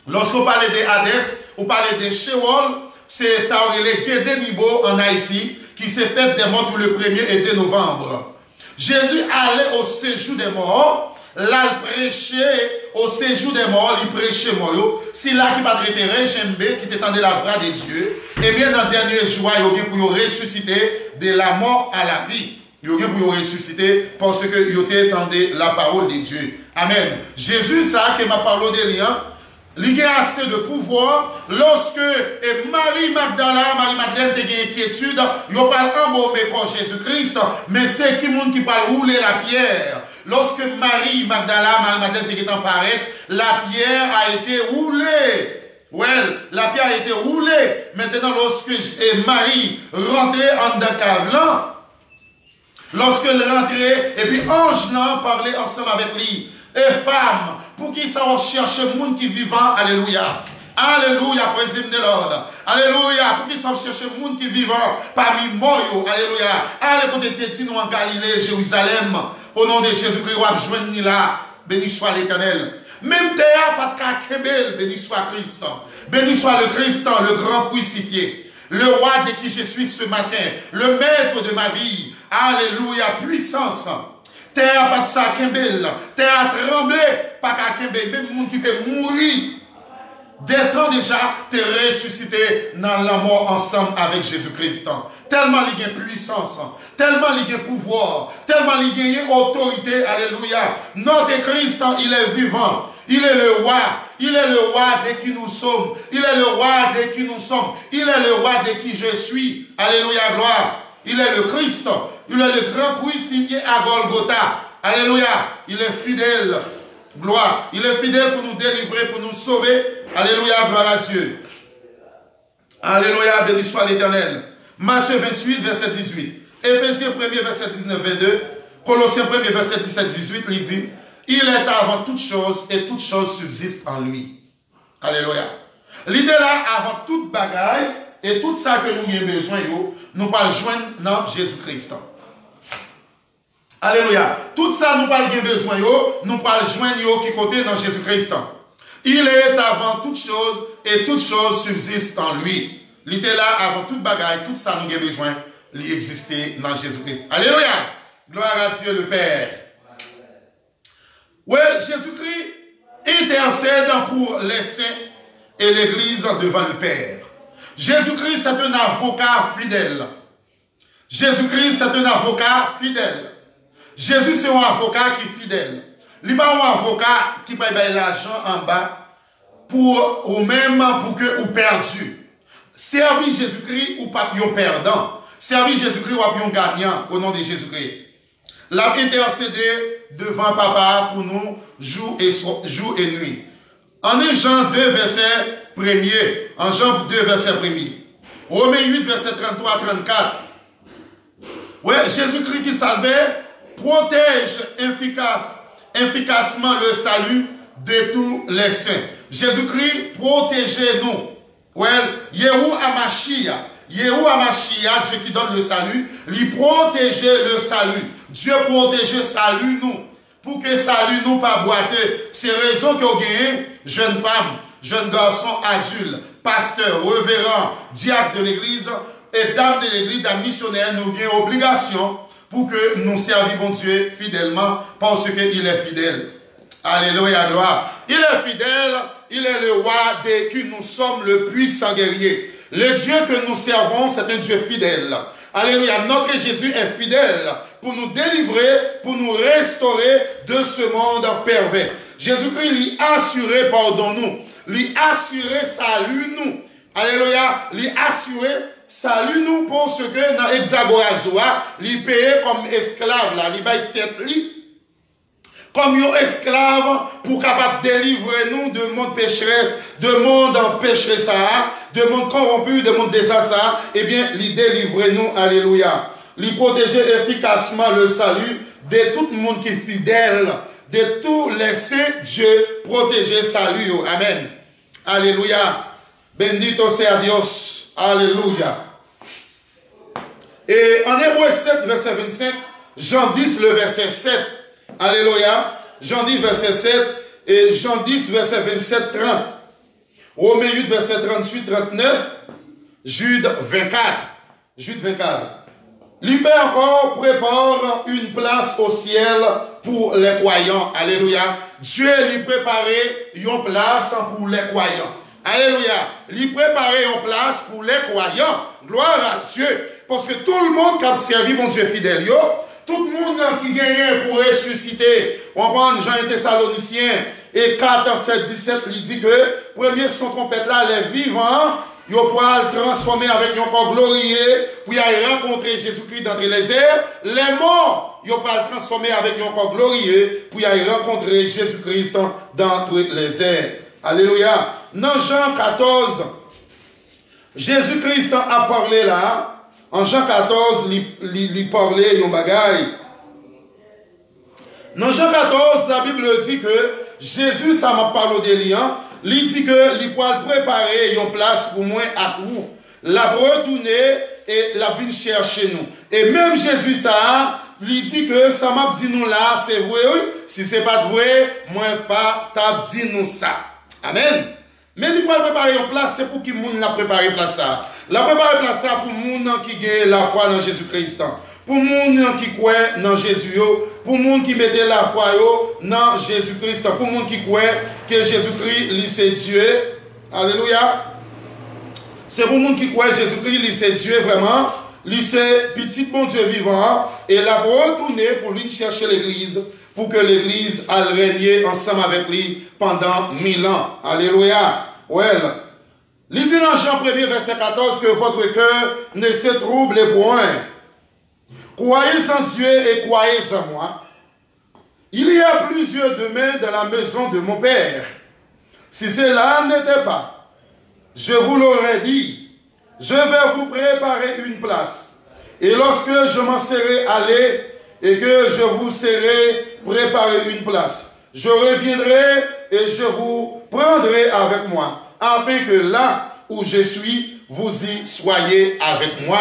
Lorsqu'on parle de Hadès, on parle de Sheol, c'est ça aurait les Guédénibo en Haïti, qui s'est fait des morts tout le 1er et 2 novembre. Jésus allait au séjour des morts, là il prêchait au séjour des morts, il prêchait mort. Si là qui va traiter Réchembe, qui t'étendait la voix de Dieu, et bien dans le dernier jour, il y a pour ressusciter de la mort à la vie. Il y a pour ressusciter parce que il étendait la parole de Dieu. Amen. Jésus, ça qui m'a parlé de liens, il a assez de pouvoir lorsque Marie-Madeleine a une inquiétude, il parle embaumé pour Jésus-Christ, mais c'est qui monde qui parle rouler la pierre. Lorsque Marie-Madeleine est apparaître, la pierre a été roulée. Ouais, la pierre a été roulée. Maintenant, lorsque Marie rentrait en cave là, lorsque elle rentrait, et puis ange parlait ensemble avec lui. Et femme, pour qui ça on cherche le monde qui vivant, alléluia. Alléluia, président de l'ordre. Alléluia, pour qui ça on cherche le monde qui vivant parmi morts, alléluia. Allez, côté de nous en Galilée, Jérusalem, au nom de Jésus-Christ, on va joindre là. Béni soit l'Éternel. Même terre, pas de Kebel, béni soit Christ. Béni soit le Christ, le grand crucifié. Le roi de qui je suis ce matin, le maître de ma vie. Alléluia, puissance. Terre pas de ça Kembel, terre a tremblé, pas qu'à Kembel, même le monde qui t'est mouru. Des temps déjà, t'es ressuscité dans la mort ensemble avec Jésus-Christ. Tellement il y a puissance, tellement il y a pouvoir, tellement il y a autorité, alléluia. Notre Christ, il est vivant, il est le roi, Il est le roi de qui nous sommes. Il est le roi de qui nous sommes. Il est le roi de qui je suis. Alléluia, gloire. Il est le Christ. Il est le grand puits signé à Golgotha. Alléluia. Il est fidèle. Gloire. Il est fidèle pour nous délivrer, pour nous sauver. Alléluia, gloire à Dieu. Alléluia, béni soit l'Éternel. Matthieu 28, verset 18. Éphésiens 1er, verset 19-22. Colossiens 1er, verset 17-18, il dit, il est avant toute chose et toute chose subsiste en lui. Alléluia. L'idée là, avant toute bagaille et tout ça que nous avons besoin, nous parlons joindre dans Jésus-Christ. Alléluia. Tout ça, nous parlons besoin, nous parlons joindre qui côté dans Jésus-Christ. Il est avant toute chose et toute chose subsiste en lui. L'idée là, avant toute bagaille, tout ça, nous avons besoin, il existait dans Jésus-Christ. Alléluia. Gloire à Dieu le Père. Oui, Jésus-Christ intercède pour les saints et l'Église devant le Père. Jésus-Christ est un avocat fidèle. Jésus-Christ est un avocat fidèle. Jésus c'est un avocat qui est fidèle. Il n'est pas un avocat qui paye l'argent en bas pour ou même pour que ou perdu. Servir Jésus-Christ ou pas pion perdant. Servir Jésus-Christ ou pion gagnant au nom de Jésus-Christ. L'a intercédé devant Papa pour nous jour et nuit. En Jean 2, verset 1er. En Jean 2, verset 1er. Romains 8, verset 33-34. Ouais, Jésus-Christ qui salvait protège efficacement le salut de tous les saints. Jésus-Christ protégez nous. Ouais, Yehou Amashia. Yehou Amashia, Dieu qui donne le salut, lui protéger le salut. Dieu protège salut nous. Pour que salut nous pas boiter. C'est raison que vous gagnez, jeunes femmes, jeunes garçons, adultes, pasteurs, révérends, diacres de l'église et dames de l'église, dames missionnaires, nous avons obligation pour que nous servions Dieu fidèlement parce qu'il est fidèle. Alléluia, gloire. Il est fidèle, il est le roi de qui nous sommes le puissant guerrier. Le Dieu que nous servons, c'est un Dieu fidèle. Alléluia. Notre Jésus est fidèle pour nous délivrer, pour nous restaurer de ce monde pervers. Jésus-Christ lui assuré pardon nous, lui assuré salut nous. Alléluia. Lui assuré salut nous pour ce que dans Hexagorazoa, lui payé comme esclave là, lui baille tête li comme un esclave pour capable délivrer nous de monde pécheresse, de monde en pécheresse, de monde corrompu, de monde désastre, eh bien, lui délivrer nous, alléluia. Lui protéger efficacement le salut de tout le monde qui est fidèle, de tous les saints, Dieu protéger salut, amen. Alléluia. Bendito sea Dios. Alléluia. Et en Hébreu 7, verset 25, Jean 10, le verset 7, alléluia. Jean 10, verset 7 et Jean 10, verset 27, 30. Romains 8, verset 38, 39. Jude 24. Jude 24. L'hiver encore prépare une place au ciel pour les croyants. Alléluia. Dieu lui préparait une place pour les croyants. Alléluia. Lui préparait une place pour les croyants. Gloire à Dieu. Parce que tout le monde qui a servi mon Dieu fidèle, tout le monde qui gagne pour ressusciter, on prend Jean et Thessaloniciens et 4, 7, 17, il dit que, premier son trompette là, les vivants, ils vont le transformer avec un corps glorieux, puis aller rencontrer Jésus-Christ d'entre les airs. Les morts, ils vont le transformer avec un corps glorieux, puis aller rencontrer Jésus-Christ d'entre les airs. Alléluia. Dans Jean 14, Jésus-Christ a parlé là. En Jean 14, il parlait yon bagay. Dans Jean 14, la Bible dit que Jésus, ça m'a parlé de liens. Il dit que il peut préparer une place pour moi à vous. La retourner et la venir chercher nous. Et même Jésus, ça, il dit que ça m'a dit nous là, c'est vrai. Si c'est pas vrai, moi pas t'a dit nous ça. Amen. Mais il peut préparer une place, c'est pour qui moun l'a préparé place ça. La préparer place ça pour moun qui gagne la foi dans Jésus-Christ. Pour moun qui croit dans Jésus, pour moun qui mette la foi dans Jésus-Christ, pour moun qui croit que Jésus-Christ lui c'est Dieu. Alléluia. C'est pour moun qui croit que Jésus-Christ lui c'est Dieu vraiment. Lui c'est petit bon Dieu vivant et la retourner pour lui chercher l'église pour que l'Église aille régner ensemble avec lui pendant 1000 ans. Alléluia. Well. Il dit dans Jean 1er, verset 14, que votre cœur ne se trouble point. Croyez en Dieu et croyez en moi. Il y a plusieurs demeures dans la maison de mon Père. Si cela n'était pas, je vous l'aurais dit, je vais vous préparer une place. Et lorsque je m'en serai allé et que je vous serai préparé une place, je reviendrai et je vous prendrai avec moi, afin que là où je suis, vous y soyez avec moi.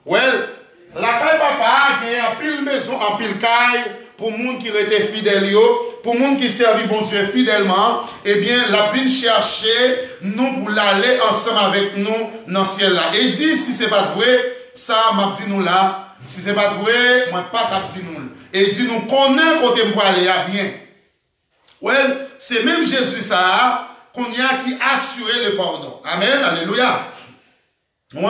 Well, la caille papa, il y a pile maison, en pile caille, pour les gens qui étaient fidèles, pour les gens qui servent bon Dieu fidèlement, eh bien, la vient chercher nous pour l'aller ensemble avec nous dans le ciel là. Et dit, si ce n'est pas vrai, ça m'a dit nous là. Si ce n'est pas vrai, moi pas t'a dit nous. Et dit, nous connaissons côté pour aller bien. Well, c'est même Jésus ça, qu'on y a qui assurer le pardon. Amen, alléluia. Il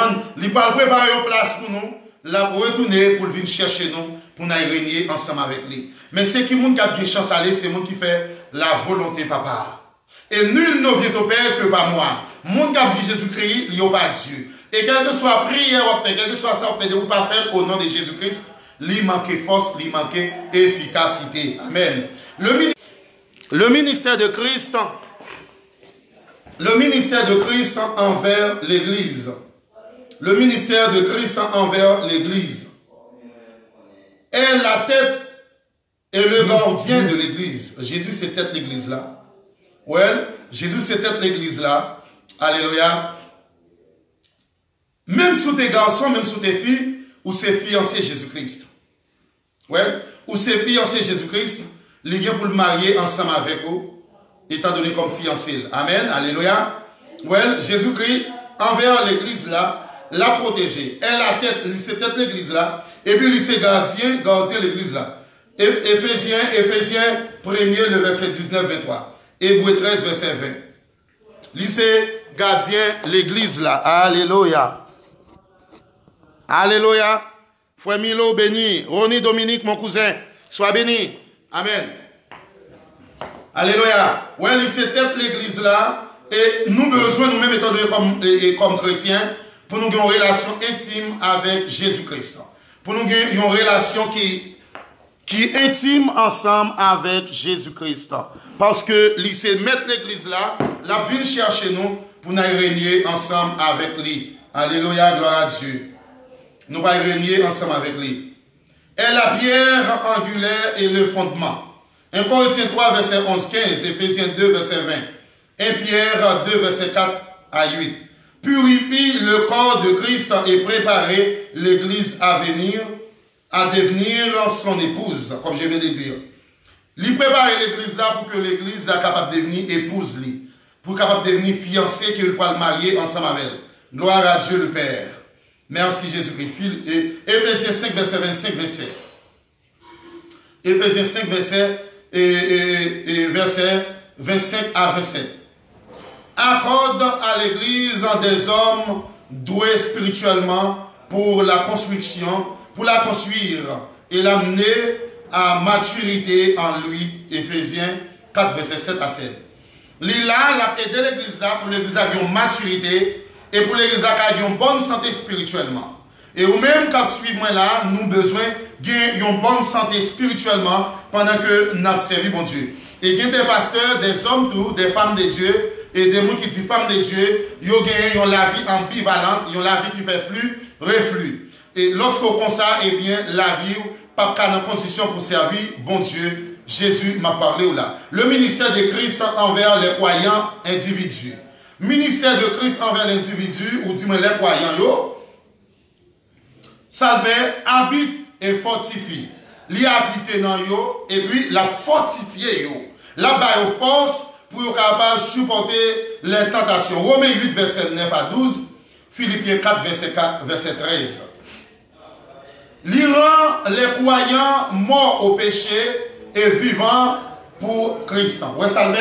va préparer une place pour nous, là pour retourner, pour venir chercher nous, pour nous régner ensemble avec lui. Mais c'est qui monde qui a bien chance d'aller, c'est monde qui fait la volonté papa. Et nul ne vient au Père que par moi. Monde qui a dit Jésus-Christ, il n'y a pas Dieu. Et quelle que soit prière, quelle que soit ça, vous pas faire au nom de Jésus-Christ, il manque force, il manque efficacité. Amen. Le ministère de Christ envers l'Église. Le ministère de Christ envers l'Église est la tête et le gardien de l'Église. Jésus, c'est tête l'Église là. Well, Jésus, c'est tête l'Église là. Alléluia. Même sous tes garçons, même sous tes filles, ou c'est fiancé Jésus-Christ. Well, ou c'est fiancé Jésus-Christ, les gars pour le marier ensemble avec vous, étant donné comme fiancé. Amen. Alléluia. Well, Jésus-Christ envers l'Église là, l'a protégé. Elle la tête, c'est tête l'Église là. Et puis lui c'est gardien l'Église là. Éphésiens 1er, le verset 19-23. Hébreux 13, verset 20. Lui c'est gardien l'Église là. Alléluia. Alléluia. Frère Milo béni. Ronnie Dominique, mon cousin. Sois béni. Amen. Alléluia. Ouais, lui c'est tête l'Église là. Et nous besoin nous-mêmes étant donné comme chrétiens, pour nous avoir une relation intime avec Jésus-Christ. Pour nous avoir une relation qui est intime ensemble avec Jésus-Christ. Parce que c'est mettre l'église là, la ville chercher nous pour nous régner ensemble avec lui. Alléluia, gloire à Dieu. Nous allons régner ensemble avec lui. Et la pierre angulaire et le fondement. 1 Corinthiens 3, verset 11-15, Éphésiens 2, verset 20. 1 Pierre 2, verset 4 à 8. Purifie le corps de Christ et préparer l'église à venir, à devenir son épouse, comme je viens de dire. Lui préparer l'église là pour que l'église soit capable de devenir épouse, lui, pour capable de devenir fiancé, qu'il pourra le marier ensemble avec elle. Gloire à Dieu le Père. Merci Jésus-Christ. Et Éphésiens 5, verset 25, verset. Éphésiens 5, verset, verset 25 à 27. Accorde à l'église des hommes doués spirituellement pour la construction, pour la construire et l'amener à maturité en lui. Éphésiens 4, verset 7 à 7. L'ILA a aidé l'église là pour l'église à une maturité et pour l'église à une bonne santé spirituellement. Et ou même quand suivons là, nous besoin d'une bonne santé spirituellement pendant que nous servons bon Dieu. Et il y a des pasteurs, des hommes, tout, des femmes de Dieu, et des gens qui disent femmes de Dieu, ils ont la vie ambivalente, ils ont la vie qui fait flux, reflux. Et lorsqu'on comme ça, eh bien, la vie, pas qu'à dans condition pour servir, bon Dieu, Jésus m'a parlé ou là. Le ministère de Christ envers les croyants individus. Ministère de Christ envers l'individu, ou dis-moi les croyants, yo, salve, habite et fortifie. Li habite dans yo, et puis la fortifier yo. La baille aux forces pour être capable de supporter les tentations. Romains 8, verset 9 à 12, Philippiens 4, verset 13. Li rend les croyants morts au péché et vivants pour Christ. Vous savez,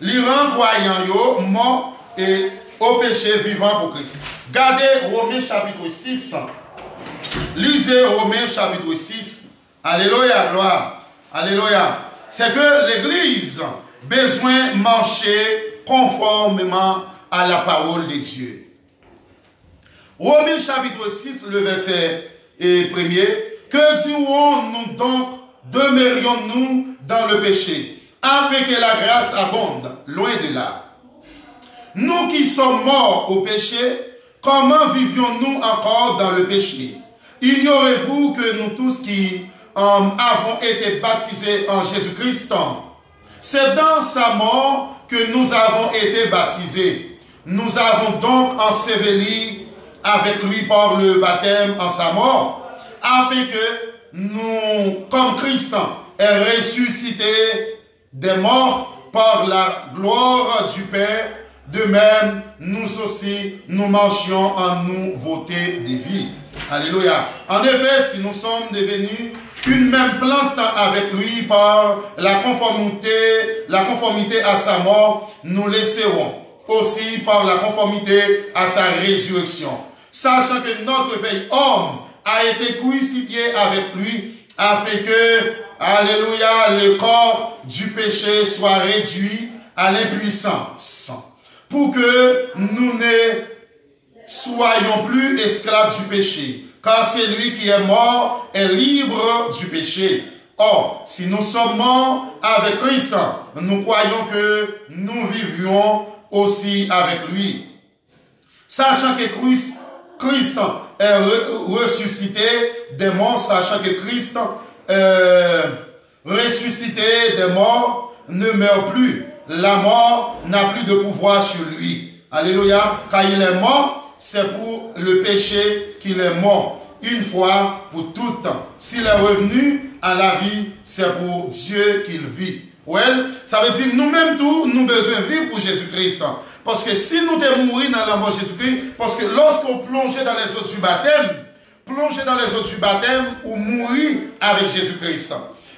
li rend croyants yo morts et au péché vivants pour Christ. Gardez Romains chapitre 6. Lisez Romains chapitre 6. Alléluia, gloire. Alléluia. c'est que l'Église besoin de marcher conformément à la parole de Dieu. Romains chapitre 6, le verset 1er. Que dirons-nous donc, demeurions-nous dans le péché, afin que la grâce abonde? Loin de là. Nous qui sommes morts au péché, comment vivions-nous encore dans le péché? Ignorez-vous que nous tous qui avons été baptisés en Jésus-Christ, c'est dans sa mort que nous avons été baptisés. Nous avons donc enseveli avec lui par le baptême en sa mort, afin que nous, comme Christ est ressuscité des morts par la gloire du Père, de même, nous aussi, nous marchions en nouveauté de vie. Alléluia. En effet, si nous sommes devenus une même plante avec lui par la conformité à sa mort, nous le serons aussi par la conformité à sa résurrection. Sachant que notre vieil homme a été crucifié avec lui, afin que, alléluia, le corps du péché soit réduit à l'impuissance, pour que nous ne soyons plus esclaves du péché, car celui qui est mort est libre du péché. Or, si nous sommes morts avec Christ, nous croyons que nous vivions aussi avec lui. Sachant que Christ est ressuscité des morts, sachant que Christ ressuscité des morts ne meurt plus. La mort n'a plus de pouvoir sur lui. Alléluia. Car il est mort, c'est pour le péché qu'il est mort. Une fois pour toutes. S'il est revenu à la vie, c'est pour Dieu qu'il vit. Well, ça veut dire nous-mêmes tous, nous besoin de vivre pour Jésus-Christ. Parce que si nous sommes morts dans la mort de Jésus-Christ, parce que lorsqu'on plongeait dans les eaux du baptême, ou mourir avec Jésus-Christ.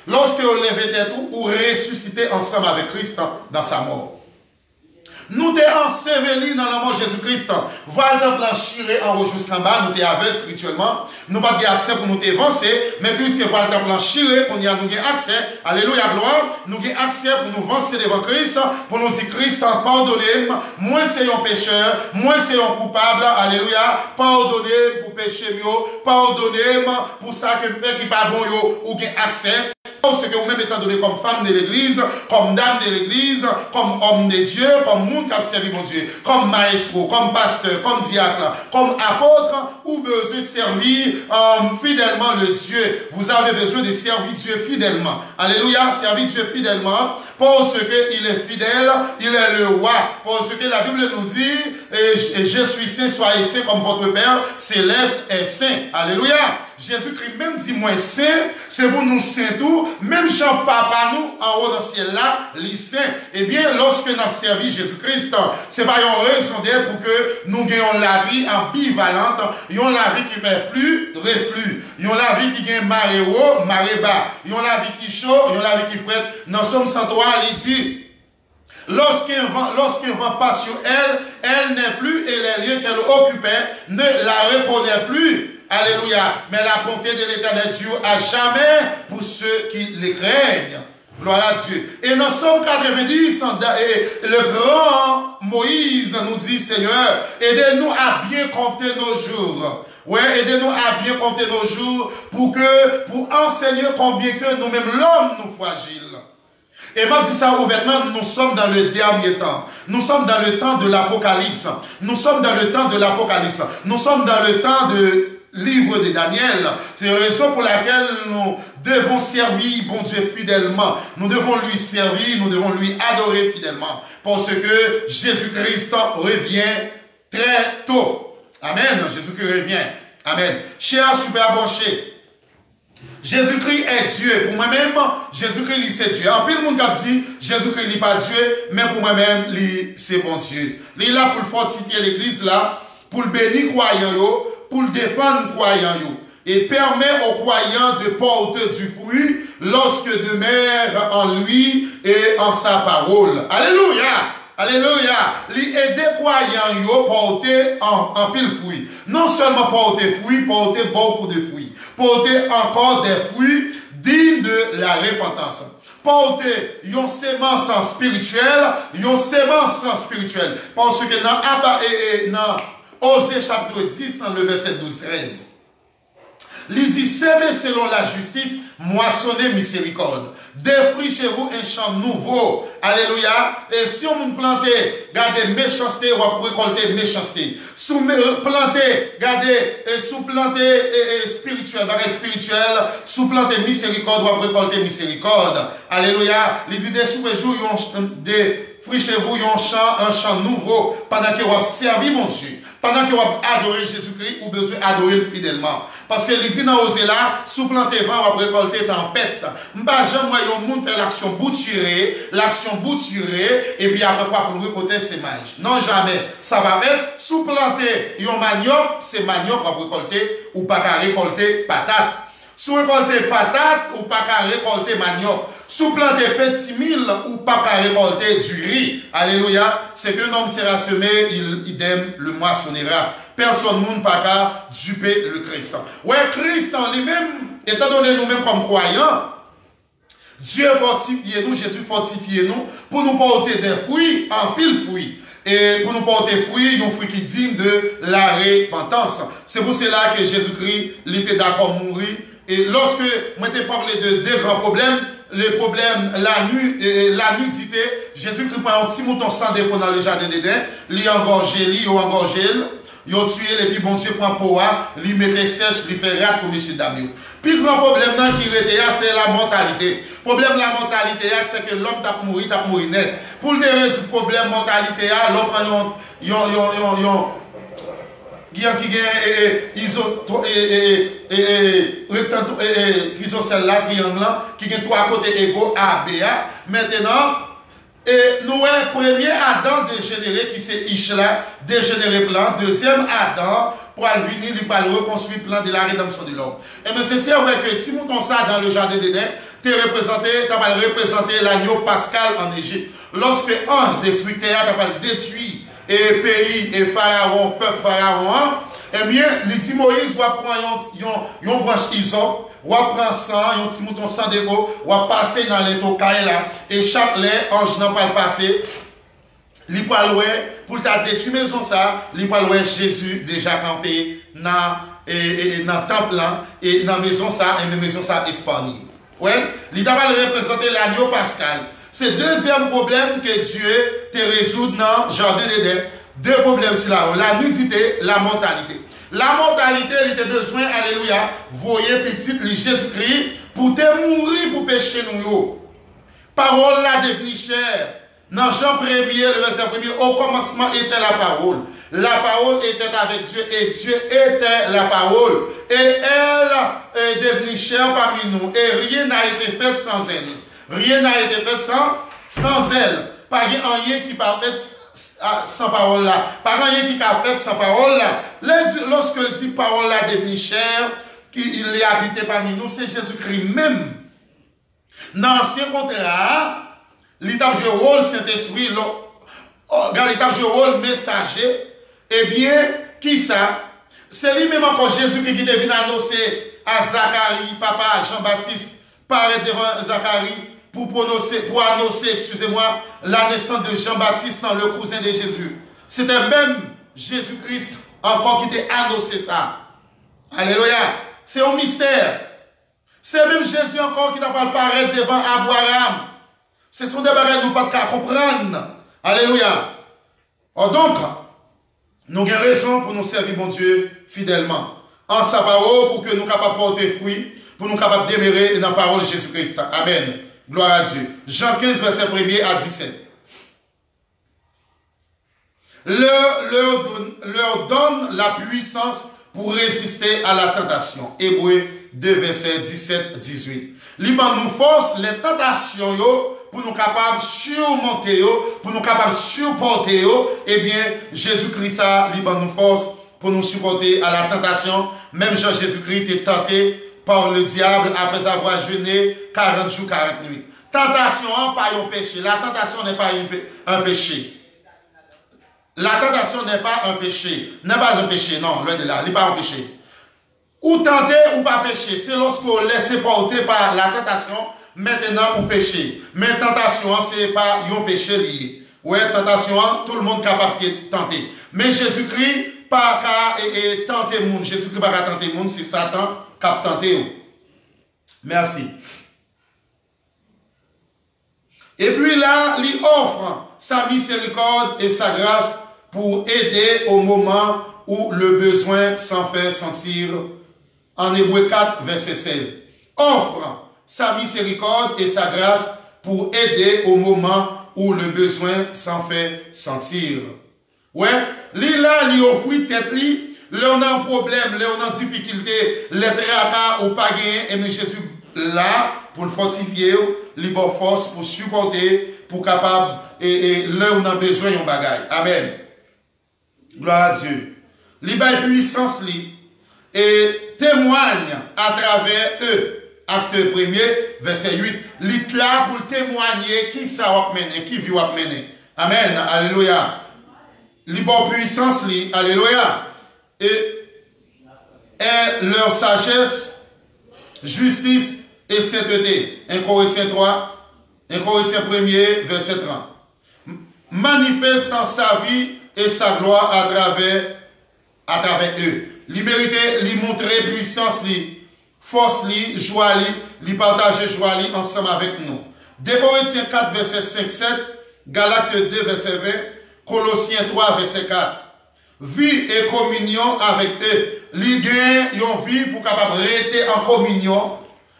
Lorsque on levait tête ou ressuscité ensemble avec Christ dans sa mort. Nous sommes ensevelis dans la mort de Jésus-Christ. Voilà dans blanchiré en haut jusqu'en bas, nous sommes aveugles spirituellement. Nous n'avons pas accès pour nous avancer, mais puisque voilà dans blanchiré, nous avons accès, alléluia, gloire, nous avons accès pour nous avancer devant Christ, pour nous dire Christ, pardonnez-moi, moi c'est un pécheur, moi c'est un coupable, alléluia, pardonnez-moi pour péché mieux, pardonnez-moi pour ça que le qui pas bon yo, ou qui accès. Ce que vous-même étant donné comme femme de l'église, comme dame de l'église, comme homme de Dieu, comme monde qui a servi mon Dieu, comme maestro, comme pasteur, comme diacre, comme apôtre, ou besoin de servir fidèlement le Dieu. Vous avez besoin de servir Dieu fidèlement. Alléluia, servir Dieu fidèlement, parce qu'il est fidèle, il est le roi. Parce que la Bible nous dit, je suis saint, soyez saint comme votre Père céleste est saint. Alléluia. Jésus-Christ même dit moi saint, c'est pour nous saint tout, même Jean papa nous en haut dans le ciel là, les saints. Eh bien, lorsque nous avons servi Jésus-Christ, c'est pas une raison d'être pour que nous ayons la vie ambivalente, ayons la vie qui fait flux, reflux, ayons la vie qui gagne marée haut, marée bas, ayons la vie qui chaud, ayons la vie qui frette. Dans Somme 103, il dit, lorsqu'un vent passe sur elle, elle n'est plus et les lieux qu'elle occupait ne la reconnaît plus. Alléluia. Mais la bonté de l'Éternel Dieu à jamais pour ceux qui les craignent. Gloire à Dieu. Et dans Somme 90, le grand Moïse nous dit, Seigneur, aidez-nous à bien compter nos jours. Ouais, aidez-nous à bien compter nos jours pour enseigner combien que nous-mêmes, l'homme, nous fragiles. Et m'a dit ça ouvertement, nous sommes dans le dernier temps. Nous sommes dans le temps de l'Apocalypse. Nous sommes dans le temps de l'Apocalypse. Nous sommes dans le temps de livre de Daniel. C'est la raison pour laquelle nous devons servir bon Dieu fidèlement. Nous devons lui servir, nous devons lui adorer fidèlement. Parce que Jésus-Christ revient très tôt. Amen. Jésus-Christ revient. Amen. Cher super branché. Jésus-Christ est Dieu. Pour moi-même, Jésus-Christ, c'est Dieu. En plus, le monde qui dit, Jésus-Christ n'est pas Dieu, mais pour moi-même, c'est bon Dieu. Il est là pour fortifier l'église, là, pour le bénir croyants, pour le défendre croyants. Et permet aux croyants de porter du fruit lorsque demeure en lui et en sa parole. Alléluia! Alléluia! L'aider croyants porter en pile fruit. Non seulement porter fruit, porter beaucoup de fruits. Porter encore des fruits dignes de la repentance. porter une sémence spirituelle, une sémence spirituelle. Parce que dans Osée chapitre 10, dans le verset 12-13, il dit, s'aimer selon la justice, moissonner miséricorde. Défruit chez vous un champ nouveau. Alléluia. Et si on plante, gardez méchanceté, on va récolter méchanceté. Sous planter, gardez, sous planter spirituel, sous planter miséricorde, on va récolter miséricorde. Alléluia. Il dit, des jours, des fruits chez vous, un champ nouveau, pendant que vous servi mon Dieu. Pendant que vous adorez Jésus-Christ, vous besoin adorer fidèlement. Parce que il dit dans Osée là, sous planter vent, on va récolter tempête. M'pas jamais moi yon moun fait l'action bouturée, et puis après quoi pour récolter sémage. Non jamais. Ça va être sous planter yon manioc, c'est manioc on va récolter ou pas qu'à récolter patate. Sous récolter patate ou pas qu'à récolter manioc. Sous planter petit mille ou pas qu'à récolter du riz. Alléluia. C'est qu'un homme sera semé, idem le moissonnera. Personne ne pas qu'à duper le Christ. Ouais, Christ en lui-même, étant donné nous-mêmes comme croyants, Dieu fortifie nous, Jésus fortifie nous, pour nous porter des fruits, en pile fruits. Et pour nous porter fruits, un fruit qui est digne de la repentance. C'est pour cela que Jésus-Christ, il était d'accord à mourir. Et lorsque moi t'ai parlé de deux grands problèmes, le problème, la nudité, Jésus-Christ prend un petit mouton sans défaut dans le jardin d'Éden, il a engorgé, il a tué, et puis bon Dieu prend poids, il mettait sèche, il fait rat pour monsieur Damio. Puis le grand problème qui était c'est la mortalité. Le problème de la mortalité, c'est que l'homme t'a mouru net. Pour le résoudre le problème de la mortalité, l'homme prend isocèle là, triangle là, qui a trois côtés égaux A, B, A. Maintenant, et nous, premier Adam dégénéré, qui c'est Ishla, dégénéré plan. Deuxième Adam, pour aller venir, il va reconstruire le plan de la rédemption de l'homme. Et mais c'est vrai que si nous ça dans le jardin d'Éden, tu as représenté l'agneau pascal en Égypte. Lorsque ange détruit terre, tu as détruit et pays et pharaon, peuple pharaon, eh bien, il dit Moïse va prendre une branche isope, va prendre sang, un petit mouton sans défaut, va passer dans les tocailles là, et chaque lait, ange n'a pas le passé, il va loin, pour ta détruire maison ça, il va loin Jésus déjà campé dans le temple là, et dans la maison ça, et la maison ça épargnée. Ouais, il va représenter l'agneau pascal. C'est le deuxième problème que Dieu te résout dans le jardin d'Éden. Deux problèmes c'est là, la nudité, la mortalité. La mortalité, il a besoin, alléluia, voyez petit Jésus-Christ pour te mourir pour pécher nous. Parole là devenu chère. Dans Jean 1er, le verset 1er, au commencement était la parole. La parole était avec Dieu et Dieu était la parole. Et elle est devenue chère parmi nous. Et rien n'a été fait sans elle. Rien n'a été fait sans elle. Pas rien qui parle sans parole là. Pas rien qui a fait sans parole là. Lorsque il dit parole là devenue chère, qu'il est habité parmi nous, c'est Jésus-Christ même. Dans l'ancien contrat, l'étape de rôle Saint-Esprit, l'étape de rôle messager, eh bien, qui ça? C'est lui-même encore Jésus-Christ qui devient annoncé à Zacharie, papa Jean-Baptiste, paraît devant Zacharie pour annoncer, excusez-moi, la naissance de Jean-Baptiste dans le cousin de Jésus. C'était même Jésus-Christ encore qui t'a annoncé ça. Alléluia. C'est un mystère. C'est même Jésus encore qui n'a pas parlé devant Abraham. Ce sont des bagages que nous ne pouvons pas comprendre. Alléluia. Oh, donc, nous avons raison pour nous servir, mon Dieu, fidèlement. En sa parole, pour que nous soyons capables de porter fruit, pour nous capables de demeurer dans la parole de Jésus-Christ. Amen. Gloire à Dieu. Jean 15, verset 1er à 17. Leur donne la puissance pour résister à la tentation. Hébreux 2, verset 17-18. Liban nous force les tentations pour nous capables de surmonter, pour nous capables de supporter. Eh bien, Jésus-Christ, Liban nous force pour nous supporter à la tentation. Même Jean-Jésus-Christ est tenté par le diable après avoir jeûné 40 jours, 40 nuits. Tentation, pas un péché. La tentation n'est pas un péché. La tentation n'est pas un péché. N'est pas un péché, non, loin de là, il n'est pas un péché. Ou tenter ou pas pécher, c'est lorsqu'on laisse porter par la tentation, maintenant ou péché. Mais tentation, c'est pas un péché lié. Ouais, tentation, tout le monde est capable de tenter. Mais Jésus-Christ, pas qu'à tenter le monde. Jésus-Christ, pas qu'à tenter le monde, c'est Satan qui a tenté. Merci. Et puis là, il offre sa miséricorde et sa grâce pour aider au moment où le besoin s'en fait sentir. En Hébreux 4, verset 16. Offre sa miséricorde et sa grâce pour aider au moment où le besoin s'en fait sentir. Ouais, lui là, lui offre tête lui, là on a un problème, là on a une difficulté, les tracas ou pas gagné, et Jésus là pour le fortifier, lui donne force pour supporter, pour capable, et là on a besoin d'un bagage. Amen. Gloire à Dieu. Lui donne puissance lui, et témoigne à travers eux. Acte 1er, verset 8. Lui là pour témoigner qui ça va mener, qui va mener. Amen. Alléluia. Li bon puissance li, alléluia, et leur sagesse, justice et sainteté. 1 Corinthiens 3, 1 Corinthiens 1er, verset 30. Manifestant sa vie et sa gloire à travers eux. Li mérite, li montrer puissance li, force li, joie li partager joie li ensemble avec nous. 2 Corinthiens 4, verset 5, 7, Galates 2, verset 20, Colossiens 3, verset 4. Vie et communion avec eux. Li gen yon vie pour capable rester en communion.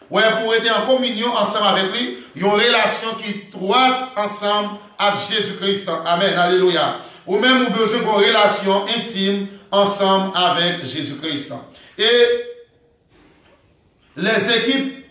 Ouais, pour être en communion ensemble avec lui, yon relation qui droite ensemble avec Jésus-Christ. Amen. Alléluia. Ou même ou besoin d'une relation intime ensemble avec Jésus-Christ. Et les équipes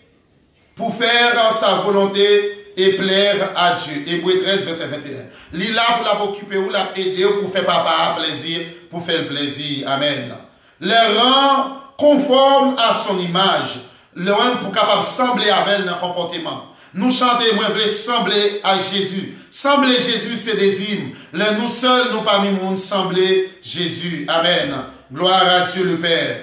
pour faire sa volonté et plaire à Dieu. Hébreux 13, verset 21. Li là pour la occuper ou la aider pour faire papa plaisir, pour faire le plaisir. Amen. Les rend conformes à son image. Le rend pour capable sembler avec le comportement. Nous chantons, moi, voulons sembler à Jésus. Sembler Jésus, c'est des hymnes. Nous seuls, nous parmi le monde, sembler Jésus. Amen. Gloire à Dieu le Père.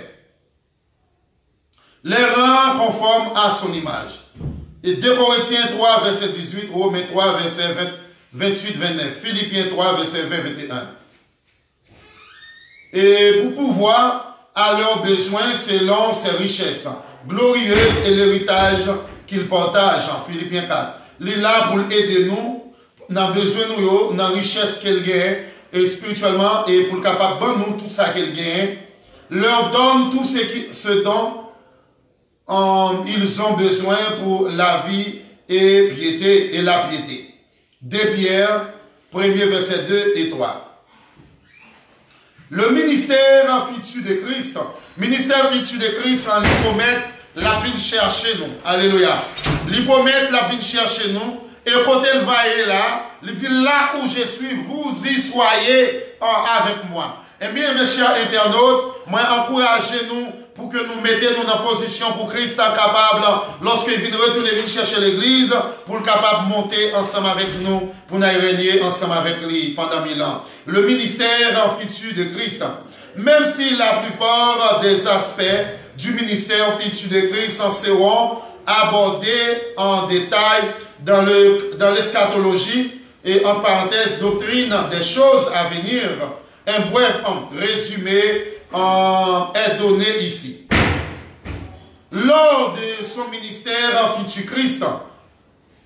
Les rend conformes à son image. Et 2 Corinthiens 3, verset 18, Romains 3, verset 28, 29, Philippiens 3, verset 20, 21. Et pour pouvoir à leurs besoins selon ses richesses glorieuses et l'héritage qu'ils partagent en Philippiens 4. Il est là pour aider nous, dans besoin nous, dans la richesse qu'elle gagne, et spirituellement, et pour le capable de nous tout ça qu'elle gagne, leur donne tout ce dont ils ont besoin pour la vie et piété et la piété. 2 Pierre, 1er verset 2 et 3. Le ministère futur de Christ, ministère futur de Christ, lui promet la vie chercher nous. Alléluia. Lui promet la vie chercher nous. Et quand elle va aller là, il dit là où je suis, vous y soyez avec moi. Eh bien, mes chers internautes, moi, encouragez-nous pour que nous mettions dans position pour Christ capable, lorsqu'il vient retourner, vient chercher l'église, pour le capable de monter ensemble avec nous, pour nous régner ensemble avec lui pendant 1000 ans. Le ministère futur de Christ, même si la plupart des aspects du ministère futur de Christ seront abordés en détail dans l'eschatologie et en parenthèse doctrine des choses à venir, un bref résumé est donné ici. Lors de son ministère, futur Christ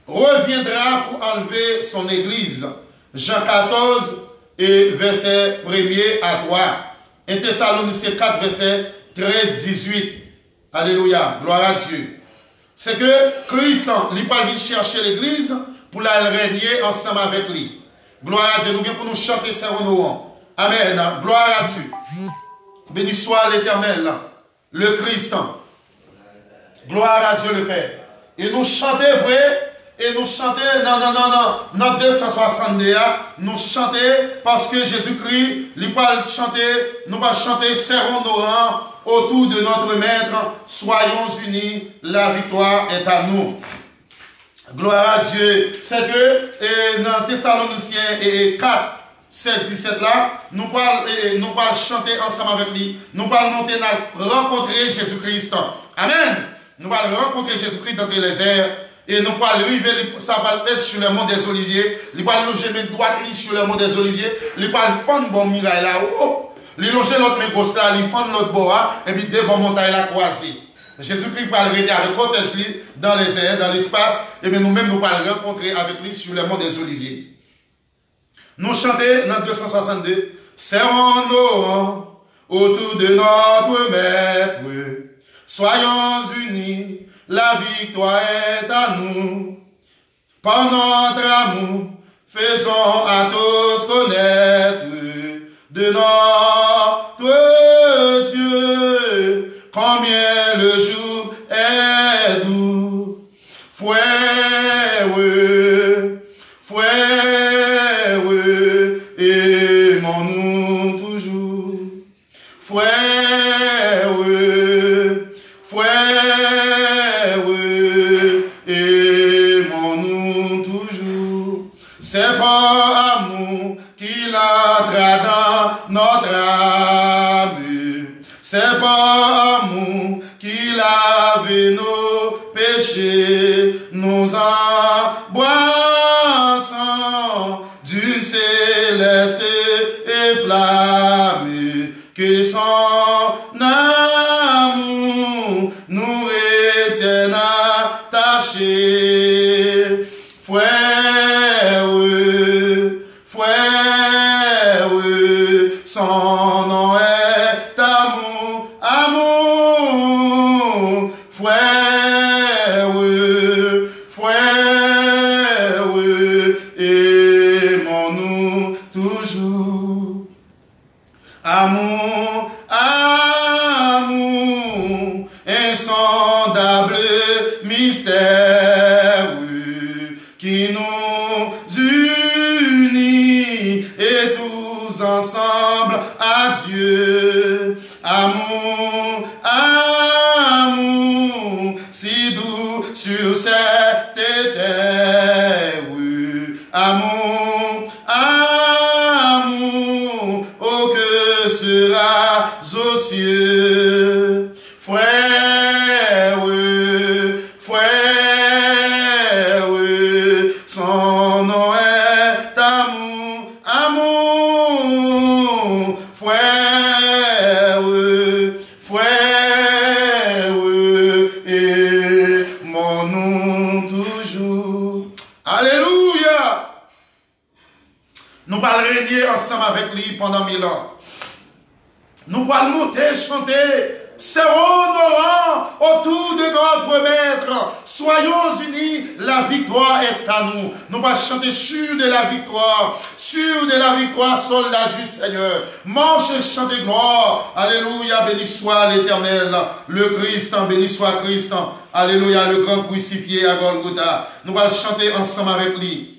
reviendra pour enlever son église. Jean 14 et verset 1er à 3. 1 Thessaloniciens 4 verset 13-18. Alléluia, gloire à Dieu. C'est que Christ, il pas venu chercher l'église pour la régner ensemble avec lui. Gloire à Dieu, nous venons pour nous chanter ça au nom. Amen, gloire à Dieu. Béni soit l'Éternel, le Christ. Gloire à Dieu le Père. Et nous chantons vrai, et nous chantons, non, 262, nous chantons parce que Jésus-Christ, il va chanter, nous va chanter, serrons nos rangs autour de notre Maître, soyons unis, la victoire est à nous. Gloire à Dieu. C'est que dans Thessaloniciens 4, 7, 17 là, nous allons chanter ensemble avec lui. Nous allons monter rencontrer Jésus-Christ. Amen. Nous allons rencontrer Jésus-Christ dans les airs Et nous pas arriver, ça va le mettre sur le mont des Oliviers. Il va loger mes droites sur le mont des Oliviers. Il va le fondre bon miraille là. Oh, il loger l'autre main gauche là, il fond l'autre bois, et puis deux bonnes montagnes là croisées. Jésus-Christ va le rester avec cortège dans les airs, dans l'espace, et bien nous-mêmes nous allons rencontrer avec lui sur le mont des Oliviers. Nous chantons dans 262. Serrons-nous autour de notre Maître. Soyons unis, la victoire est à nous. Par notre amour, faisons à tous connaître de notre Dieu combien le jour est doux. Frère, aimons-nous toujours. Frère, aimons-nous toujours. C'est par amour qu'il a dans notre âme. C'est par amour qu'il avait nos péchés, nous embrassant d'une céleste flamme, que son amour nous retienne attachés. Frère, son nom est amour, amour. Frère, aimons-nous toujours. Amour, amour, insondable mystère qui nous unit et tous ensemble à Dieu. Amour, amour, si doux sur cette terre. Amour, amour, oh que sera aux cieux. Frère, son nom est amour, amour. Frère, aimons-nous toujours. Alléluia. Nous allons régner ensemble avec lui pendant 1000 ans. Nous allons monter, chanter, serrons nos rangs autour de notre Maître. Soyons unis, la victoire est à nous. Nous allons chanter sur de la victoire, soldat du Seigneur. Marche et chante gloire. Alléluia, béni soit l'Éternel, le Christ, béni soit Christ. Alléluia, le grand crucifié à Golgotha. Nous allons chanter ensemble avec lui.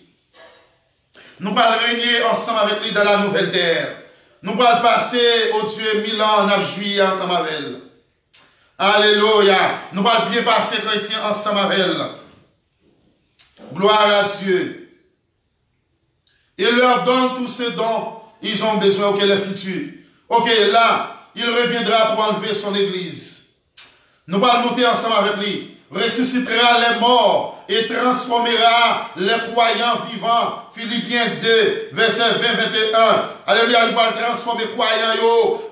Nous allons régner ensemble avec lui dans la nouvelle terre. Nous allons passer au Dieu 1000 ans en juillet ensemble avec elle. Alléluia. Nous allons bien passer chrétiens ensemble avec elle. Gloire à Dieu. Il leur donne tout ce dont ils ont besoin auquel est futur. Ok, là, il reviendra pour enlever son église. Nous allons monter ensemble avec lui. Ressuscitera les morts et transformera les croyants vivants. Philippiens 2, verset 20-21. Alléluia, nous allons transformer les croyants.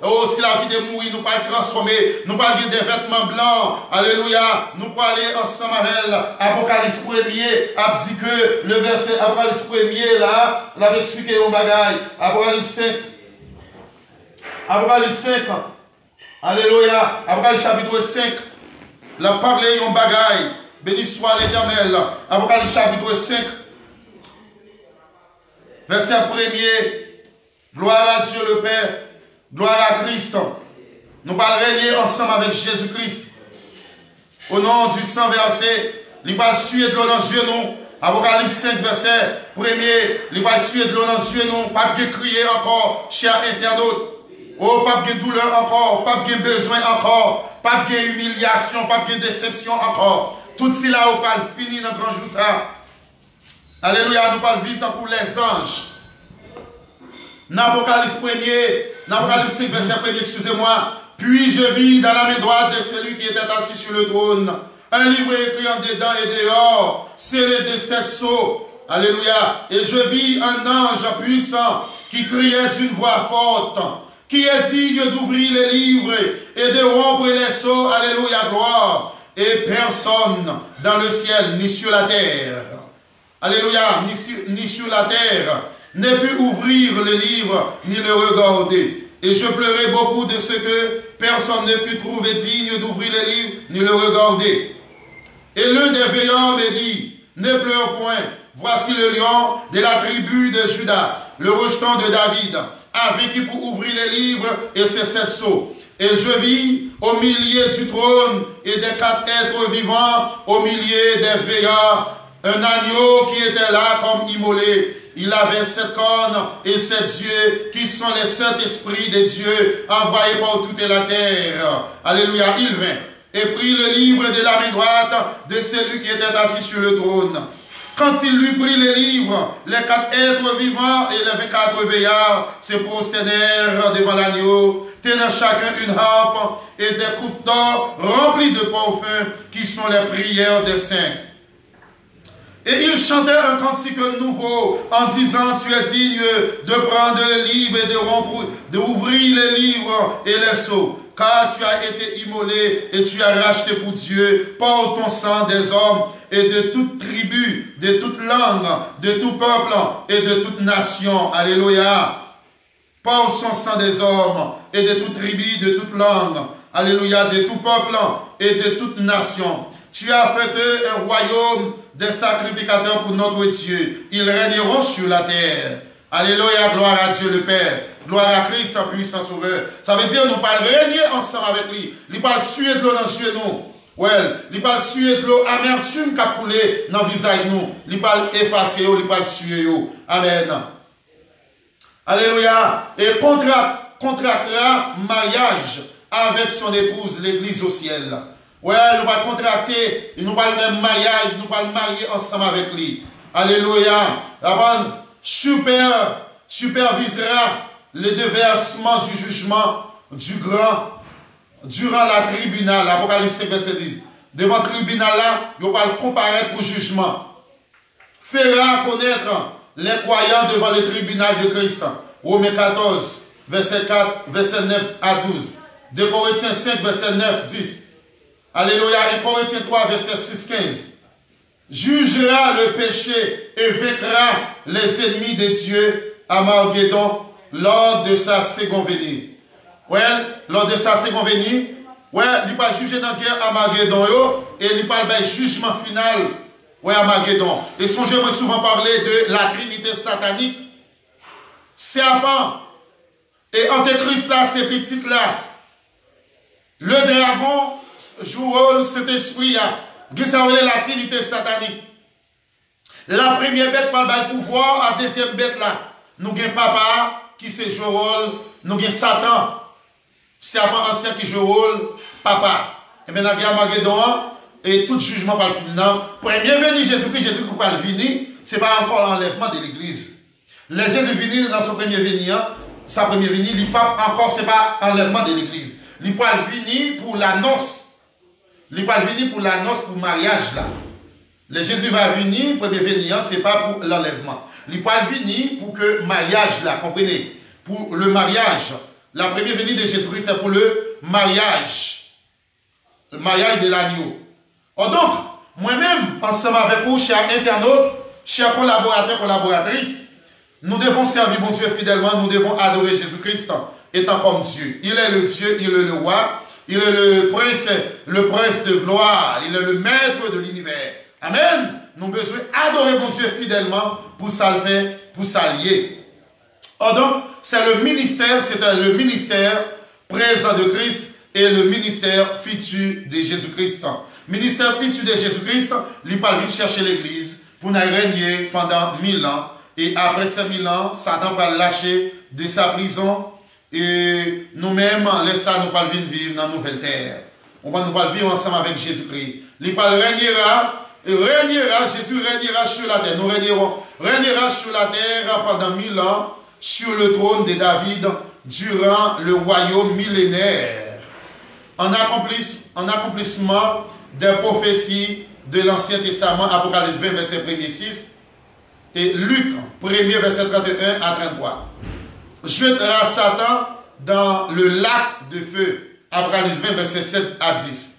Aussi la vie de mourir, nous allons transformer. Nous allons avoir des vêtements blancs. Alléluia, nous allons aller ensemble avec elle. Apocalypse 1er a dit que le verset Apocalypse 1er là, la avait expliqué au bagaille. Apocalypse 5. Apocalypse 5. Alléluia, Apocalypse chapitre 5. La parole en bagaille. Béni soit l'Éternel. Apocalypse chapitre 5. Verset 1er. Gloire à Dieu le Père. Gloire à Christ. Nous allons régner ensemble avec Jésus-Christ. Au nom du sang versé. Il va suer de l'eau dans les genoux. Apocalypse 5, verset 1er. Il va suer de l'eau dans les genoux. Pas de crier encore, cher internaute. Oh, pas de douleur encore. Pas de besoin encore. Pas de humiliation, pas de déception encore. Tout cela, on va finir dans le grand jour ça. Alléluia, nous allons vivre pour les anges. N'Apocalypse 1er, N'Apocalypse 5, verset 1er, excusez-moi. Puis je vis dans la main droite de celui qui était assis sur le trône Un livre écrit en dedans et dehors, scellé de 7 sceaux. Alléluia. Et je vis un ange puissant qui criait d'une voix forte, qui est digne d'ouvrir les livres et de rompre les sceaux. Alléluia, gloire. Et personne dans le ciel ni sur la terre, alléluia, ni sur la terre, n'ait pu ouvrir le livre ni le regarder. Et je pleurais beaucoup de ce que personne ne fut trouvé digne d'ouvrir le livre ni le regarder. Et l'un des veilleurs me dit, ne pleure point, voici le lion de la tribu de Juda, le rejeton de David, a vaincu pour ouvrir les livres et ses 7 sceaux. Et je vis au milieu du trône et des 4 êtres vivants, au milieu des veilleurs, un agneau qui était là comme immolé. Il avait 7 cornes et 7 yeux, qui sont les 7 esprits de Dieu, envoyés par toute la terre. Alléluia, il vint et prit le livre de la main droite de celui qui était assis sur le trône. Quand il lui prit le livre, les 4 êtres vivants et les 24 veillards se prosternèrent devant l'agneau, tenant chacun une harpe et des coupes d'or remplies de parfums, qui sont les prières des saints. Et il chantait un cantique nouveau en disant, tu es digne de prendre le livre et d'ouvrir les livres et les sceaux, car tu as été immolé et tu as racheté pour Dieu par ton sang des hommes et de toute tribu, de toute langue, de tout peuple et de toute nation. Alléluia. Par son sang des hommes et de toute tribu, de toute langue. Alléluia. De tout peuple et de toute nation. Tu as fait un royaume des sacrificateurs pour notre Dieu. Ils régneront sur la terre. Alléluia, gloire à Dieu le Père. Gloire à Christ, puissant sauveur. Ça veut dire nous parlons régner ensemble avec lui. Il parle suer de l'eau dans les nous. Ouais, il parle suer de l'eau amertume qui a coulé dans le visage nous. Il parle effacer, il parle suer. Amen. Alléluia. Et contractera mariage avec son épouse, l'église au ciel. Ouais, nous va contracter, nous va le même mariage, nous va le marier ensemble avec lui. Alléluia. La bande supervisera le déversement du jugement du grand durant la tribunal. Apocalypse 5, verset 10. Devant le tribunal là, il va comparaître pour jugement. Fera connaître les croyants devant le tribunal de Christ. Romains 14, verset 4, verset 9 à 12. 2 Corinthiens 5, verset 9, 10. Alléluia. Et Corinthiens 3, verset 6, 15. Jugera le péché et vaincra les ennemis de Dieu à Armageddon lors de sa seconde venue. Ouais, lors de sa seconde venue, ouais, il va juger dans la guerre à Armageddon et il va le jugement final, ouais, à Armageddon. Et songez-moi souvent parler de la Trinité satanique. Serpent et Antéchrist là, ces petites là. Le dragon joue rôle cet esprit là. Ça veut la Trinité satanique. La première bête par le pouvoir, la deuxième bête là. Nous avons papa qui se joue rôle, nous avons Satan. Serpent ancien qui joue rôle, papa. Et maintenant, il y a Armageddon et tout jugement par le final. Premier venu Jésus-Christ, Jésus-Christ par le venir, ce n'est pas encore l'enlèvement de l'église. Le Jésus venu dans son premier venu, sa première venue, il pas encore, ce n'est pas l'enlèvement de l'église. Il pas venir pour la noce. Il va venir pour la noce, pour le mariage là. Le Jésus va venir, premier venir, ce n'est pas pour l'enlèvement. Il va venir pour que le mariage là, comprenez, pour le mariage. La première venue de Jésus-Christ, c'est pour le mariage. Le mariage de l'agneau. Oh donc, moi-même, ensemble avec vous, chers internautes, chers collaborateurs, collaboratrices, nous devons servir mon Dieu fidèlement, nous devons adorer Jésus-Christ étant comme Dieu. Il est le Dieu, il est le roi. Il est le prince de gloire. Il est le maître de l'univers. Amen. Nous avons besoin d'adorer mon Dieu fidèlement pour s'allier, pour s'allier. Oh donc, c'est le ministère présent de Christ et le ministère futur de Jésus-Christ. Ministère futur de Jésus-Christ, il va venir chercher l'église pour nous régner pendant 1000 ans. Et après ces 1000 ans, Satan va lâcher de sa prison. Et nous-mêmes, laissons nous pas vivre dans la nouvelle terre. On va nous vivre ensemble avec Jésus-Christ. Il régnera, Jésus régnera sur la terre. Nous régnera sur la terre pendant 1000 ans, sur le trône de David, durant le royaume millénaire. En accomplissement des prophéties de l'Ancien Testament, Apocalypse 20, verset 1er 6, et Luc 1er, verset 31 à 33. Jettera Satan dans le lac de feu, Apocalypse 20, verset 7 à 10.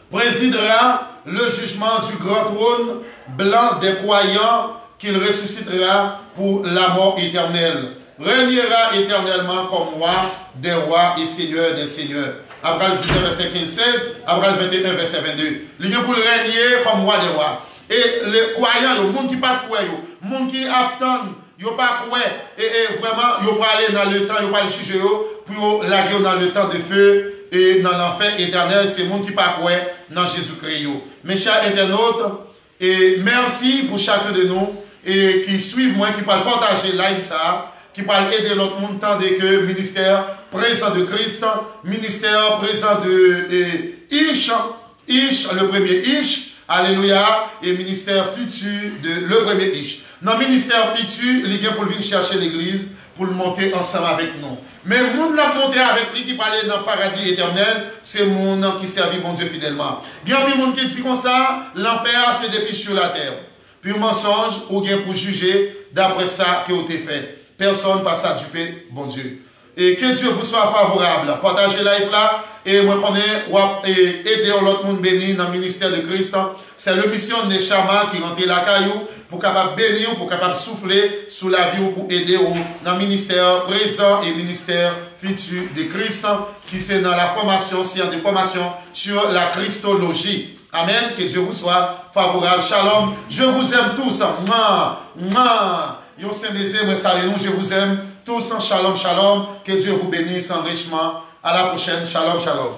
Présidera le jugement du grand trône blanc des croyants qu'il ressuscitera pour la mort éternelle. Régnera éternellement comme roi des rois et seigneur des seigneurs. Apocalypse 19, verset 15-16, Apocalypse 21, verset 22. Il est pour régner comme roi des rois. Et les croyants, les gens qui ne pas croire, les gens qui attendent, ils ne pas croire, et vraiment, ils vont aller dans le temps, ils vont aller juger pour laguer dans le temps de feu et dans l'enfer éternel. C'est les gens qui ne pas croire dans Jésus-Christ. Mes chers internautes, et merci pour chacun de nous et qui suivent moi, qui parlent partager live ça, qui parlent aider l'autre monde, tant que ministère présent de Christ, ministère présent de Ish, le premier Ish, alléluia, et ministère futur de le premier Ish. Dans le ministère futur, il vient pour venir chercher l'église, pour le monter ensemble avec nous. Mais le monde l'a monté avec lui, qui parlait dans le paradis éternel, c'est mon nom qui servit mon Dieu fidèlement. Il y a un monde qui dit comme ça, l'enfer c'est des sur la terre. Puis un mensonge, ou bien pour juger d'après ça que vous avez fait. Personne ne passe à duper, bon Dieu. Et que Dieu vous soit favorable. Partagez live là. Et moi, je aider l'autre monde béni dans le ministère de Christ. C'est la mission des chamans qui rentrent la caillou pour capable bénir, pour capable souffler sous la vie ou pour aider dans le ministère présent et ministère futur de Christ qui c'est dans la formation, science de formation sur la Christologie. Amen. Que Dieu vous soit favorable. Shalom. Je vous aime tous. Yo Saint-Baiser, moi salut nous, je vous aime tous. Shalom, shalom. Que Dieu vous bénisse enrichement. À la prochaine. Shalom, shalom.